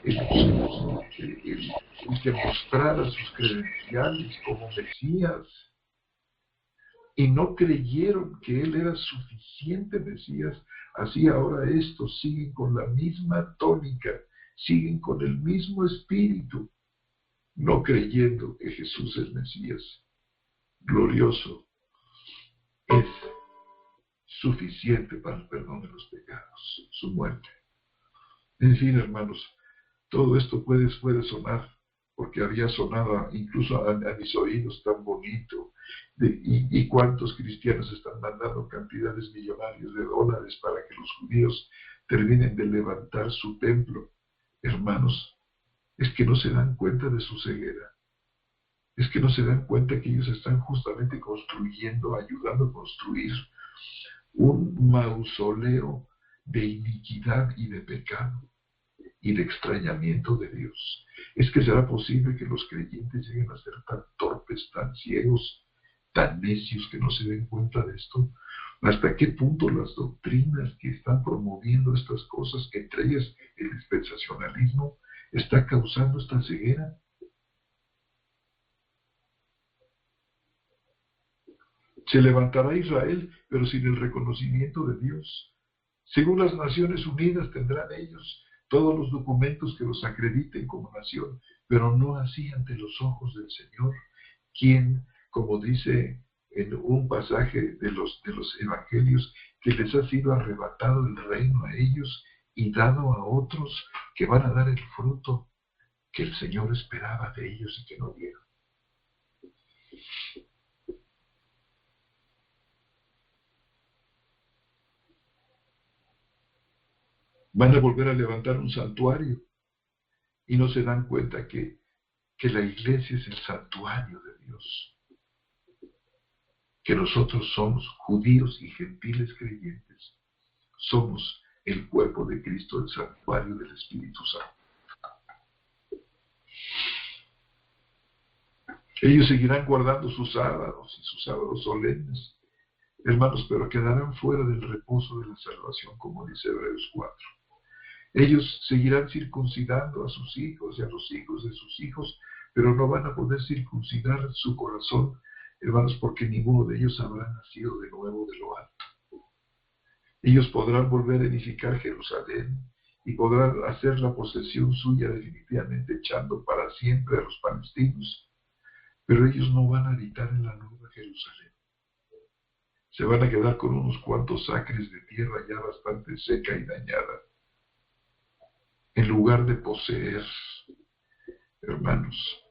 el que mostrara sus credenciales como Mesías. Y no creyeron que Él era suficiente Mesías. Así ahora estos siguen con la misma tónica, siguen con el mismo espíritu, no creyendo que Jesús es Mesías. Glorioso es suficiente para el perdón de los pecados, su muerte. En fin, hermanos, todo esto puede sonar, porque había sonado incluso a mis oídos tan bonito, y cuántos cristianos están mandando cantidades millonarias de dólares para que los judíos terminen de levantar su templo. Hermanos, es que no se dan cuenta de su ceguera, es que no se dan cuenta que ellos están justamente construyendo, ayudando a construir un mausoleo de iniquidad y de pecado y de extrañamiento de Dios. ¿Es que será posible que los creyentes lleguen a ser tan torpes, tan ciegos, tan necios que no se den cuenta de esto? ¿Hasta qué punto las doctrinas que están promoviendo estas cosas, entre ellas el dispensacionalismo, está causando esta ceguera? Se levantará Israel, pero sin el reconocimiento de Dios. Según las Naciones Unidas tendrán ellos todos los documentos que los acrediten como nación, pero no así ante los ojos del Señor, quien, como dice en un pasaje de los evangelios, que les ha sido arrebatado el reino a ellos y dado a otros que van a dar el fruto que el Señor esperaba de ellos y que no dieron. Van a volver a levantar un santuario y no se dan cuenta que la iglesia es el santuario de Dios, que nosotros somos judíos y gentiles creyentes, somos el cuerpo de Cristo, el santuario del Espíritu Santo. Ellos seguirán guardando sus sábados y sus sábados solemnes, hermanos, pero quedarán fuera del reposo de la salvación, como dice Hebreos 4. Ellos seguirán circuncidando a sus hijos y a los hijos de sus hijos, pero no van a poder circuncidar su corazón, hermanos, porque ninguno de ellos habrá nacido de nuevo de lo alto. Ellos podrán volver a edificar Jerusalén y podrán hacer la posesión suya definitivamente, echando para siempre a los palestinos, pero ellos no van a habitar en la nueva Jerusalén. Se van a quedar con unos cuantos acres de tierra ya bastante seca y dañada, en lugar de poseer, hermanos,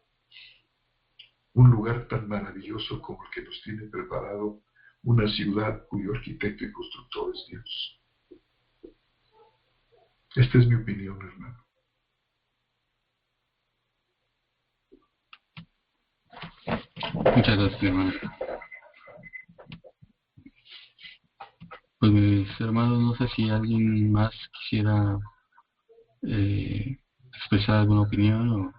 un lugar tan maravilloso como el que nos tiene preparado una ciudad cuyo arquitecto y constructor es Dios. Esta es mi opinión, hermano. Muchas gracias, hermano. Pues mis hermanos, no sé si alguien más quisiera expresar alguna opinión o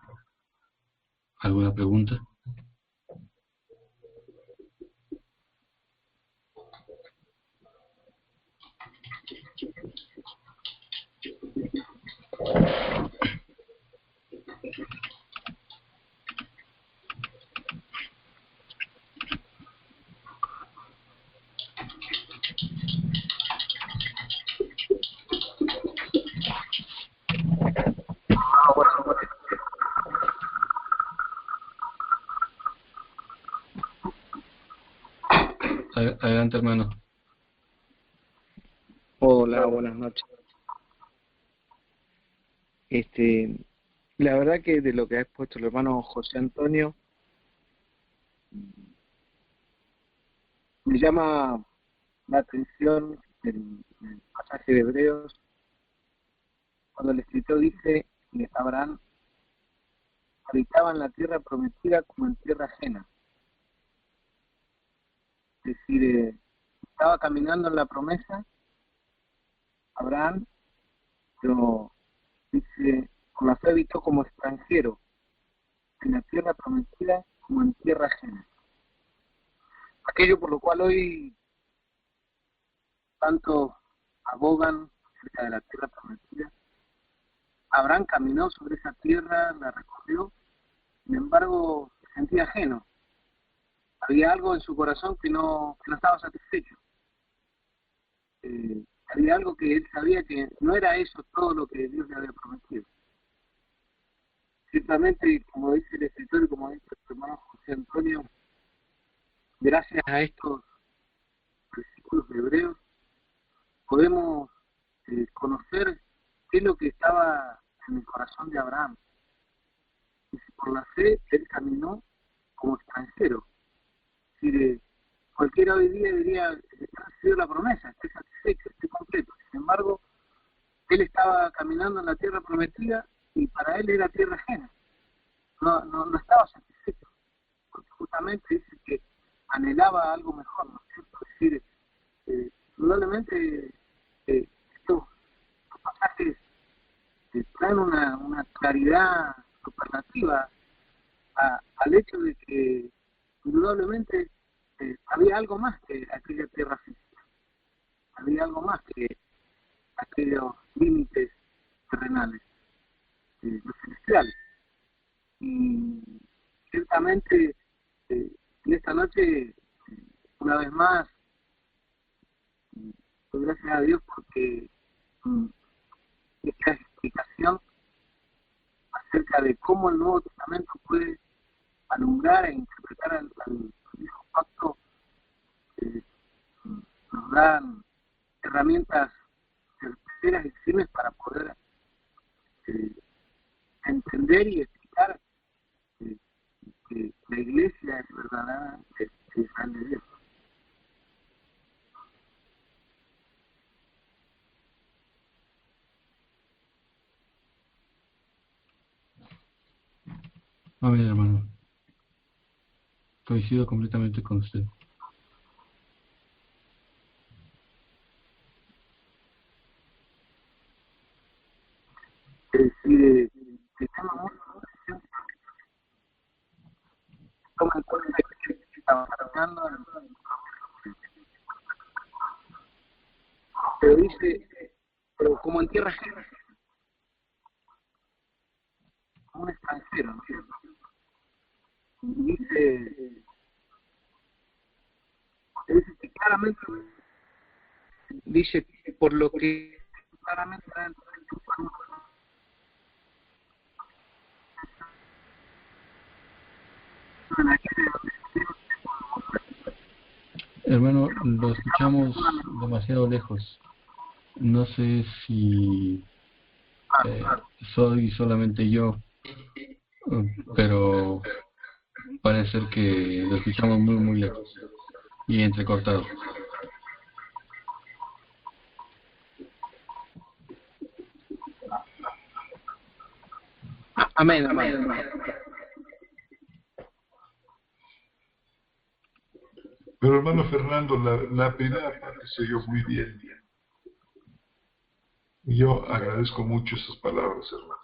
alguna pregunta. Adelante, hermano. Hola, buenas noches. La verdad que de lo que ha expuesto el hermano José Antonio, me llama la atención el pasaje de Hebreos, cuando el escritor dice que Abraham habitaba en la tierra prometida como en tierra ajena. Es decir, estaba caminando en la promesa, Abraham, pero dice, con la fe habitó como extranjero en la tierra prometida como en tierra ajena. Aquello por lo cual hoy tanto abogan acerca de la tierra prometida. Abraham caminó sobre esa tierra, la recorrió, sin embargo se sentía ajeno. Había algo en su corazón que no estaba satisfecho. Había algo que él sabía que no era eso todo lo que Dios le había prometido. Ciertamente, como dice el escritor y como dice el hermano José Antonio, gracias a estos versículos de Hebreos, podemos conocer qué es lo que estaba en el corazón de Abraham. Y por la fe, él caminó como extranjero. Es decir, cualquiera hoy día diría, ha recibido la promesa, estoy satisfecho, estoy completo. Sin embargo, él estaba caminando en la tierra prometida y para él era tierra ajena. No estaba satisfecho, porque justamente dice que anhelaba algo mejor, ¿no es cierto? Es decir, probablemente estos pasajes traen una claridad superlativa al hecho de que indudablemente había algo más que aquella tierra física, había algo más que aquellos límites terrenales, los celestiales. Y ciertamente en esta noche, una vez más, doy gracias a Dios porque esta explicación acerca de cómo el Nuevo Testamento puede alumbrar e interpretar al viejo pacto nos dan herramientas certeras y firmes para poder entender y explicar que la Iglesia es verdaderamente Israel de Dios. Amén, hermano. Coincido completamente con usted. Es decir, el tema muy toma en cuenta que estaba hablando, pero dice, pero como en tierra ajena, como un extranjero, ¿no es cierto? Dice que claramente dice, por lo que claramente Hermano, lo escuchamos demasiado lejos. No sé si soy solamente yo, pero parece ser que lo escuchamos muy, muy lejos y entrecortado. Amén, amén. Pero hermano Fernando, la primera parte se oyó muy bien. Y yo agradezco mucho esas palabras, hermano.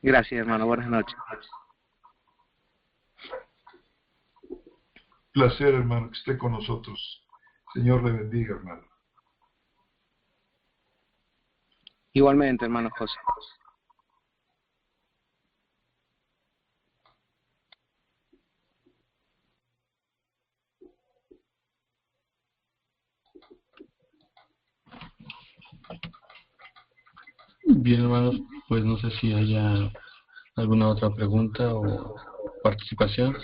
Gracias, hermano. Buenas noches. Placer, hermano, que esté con nosotros. Señor le bendiga, hermano. Igualmente, hermano José. Bien, hermanos, pues no sé si haya alguna otra pregunta o participación.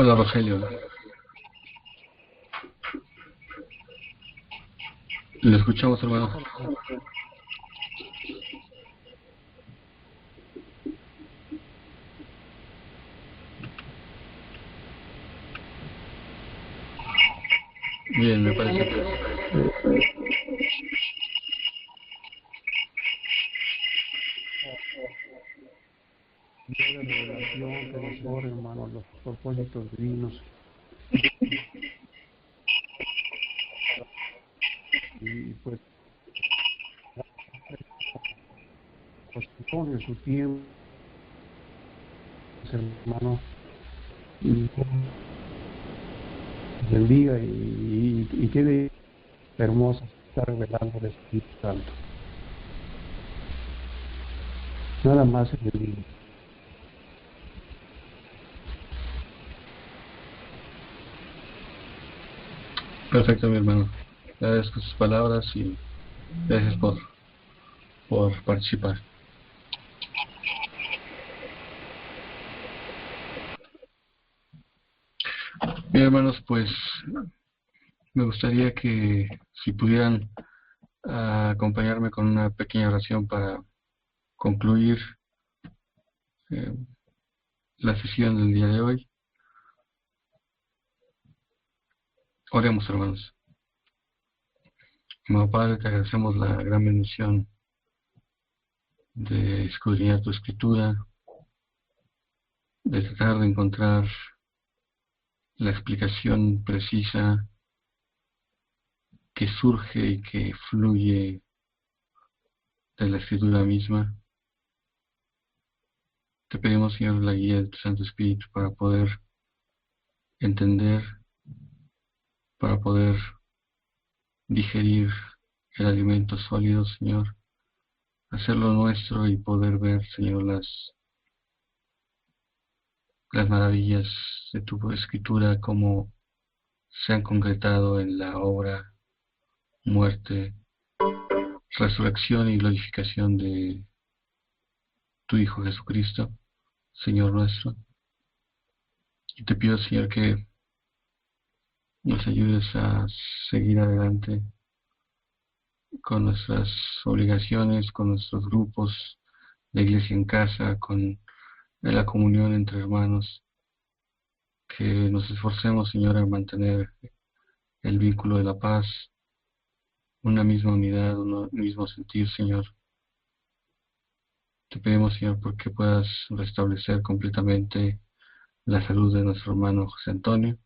Hola, Rogelio. ¿Le escuchamos, hermano? Bien, me parece que... De revelación, que nos ore, hermanos, los propósitos divinos. Y pues pone su tiempo, hermano, y bendiga y quede hermoso estar revelando el Espíritu Santo. Nada más en el libro. Perfecto, mi hermano. Agradezco sus palabras y gracias por participar. Bien, hermanos, pues me gustaría que si pudieran acompañarme con una pequeña oración para concluir eh, la sesión del día de hoy. Oremos, hermanos. Amado Padre, te agradecemos la gran bendición de escudriñar tu escritura, de tratar de encontrar la explicación precisa que surge y que fluye de la escritura misma. Te pedimos, Señor, la guía de tu Santo Espíritu para poder entender, para poder digerir el alimento sólido, Señor, hacerlo nuestro y poder ver, Señor, las maravillas de tu escritura, como se han concretado en la obra, muerte, resurrección y glorificación de tu Hijo Jesucristo, Señor nuestro. Y te pido, Señor, que nos ayudes a seguir adelante con nuestras obligaciones, con nuestros grupos de iglesia en casa, con la comunión entre hermanos, que nos esforcemos, Señor, a mantener el vínculo de la paz, una misma unidad, un mismo sentir, Señor. Te pedimos, Señor, porque puedas restablecer completamente la salud de nuestro hermano José Antonio.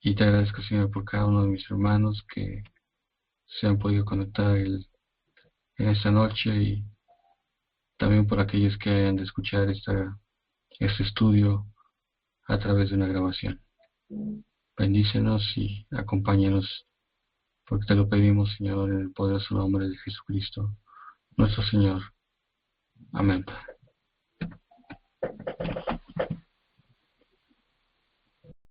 Y te agradezco, Señor, por cada uno de mis hermanos que se han podido conectar en esta noche, y también por aquellos que hayan de escuchar este estudio a través de una grabación. Bendícenos y acompáñanos, porque te lo pedimos, Señor, en el poderoso nombre de Jesucristo, nuestro Señor. Amén, Padre.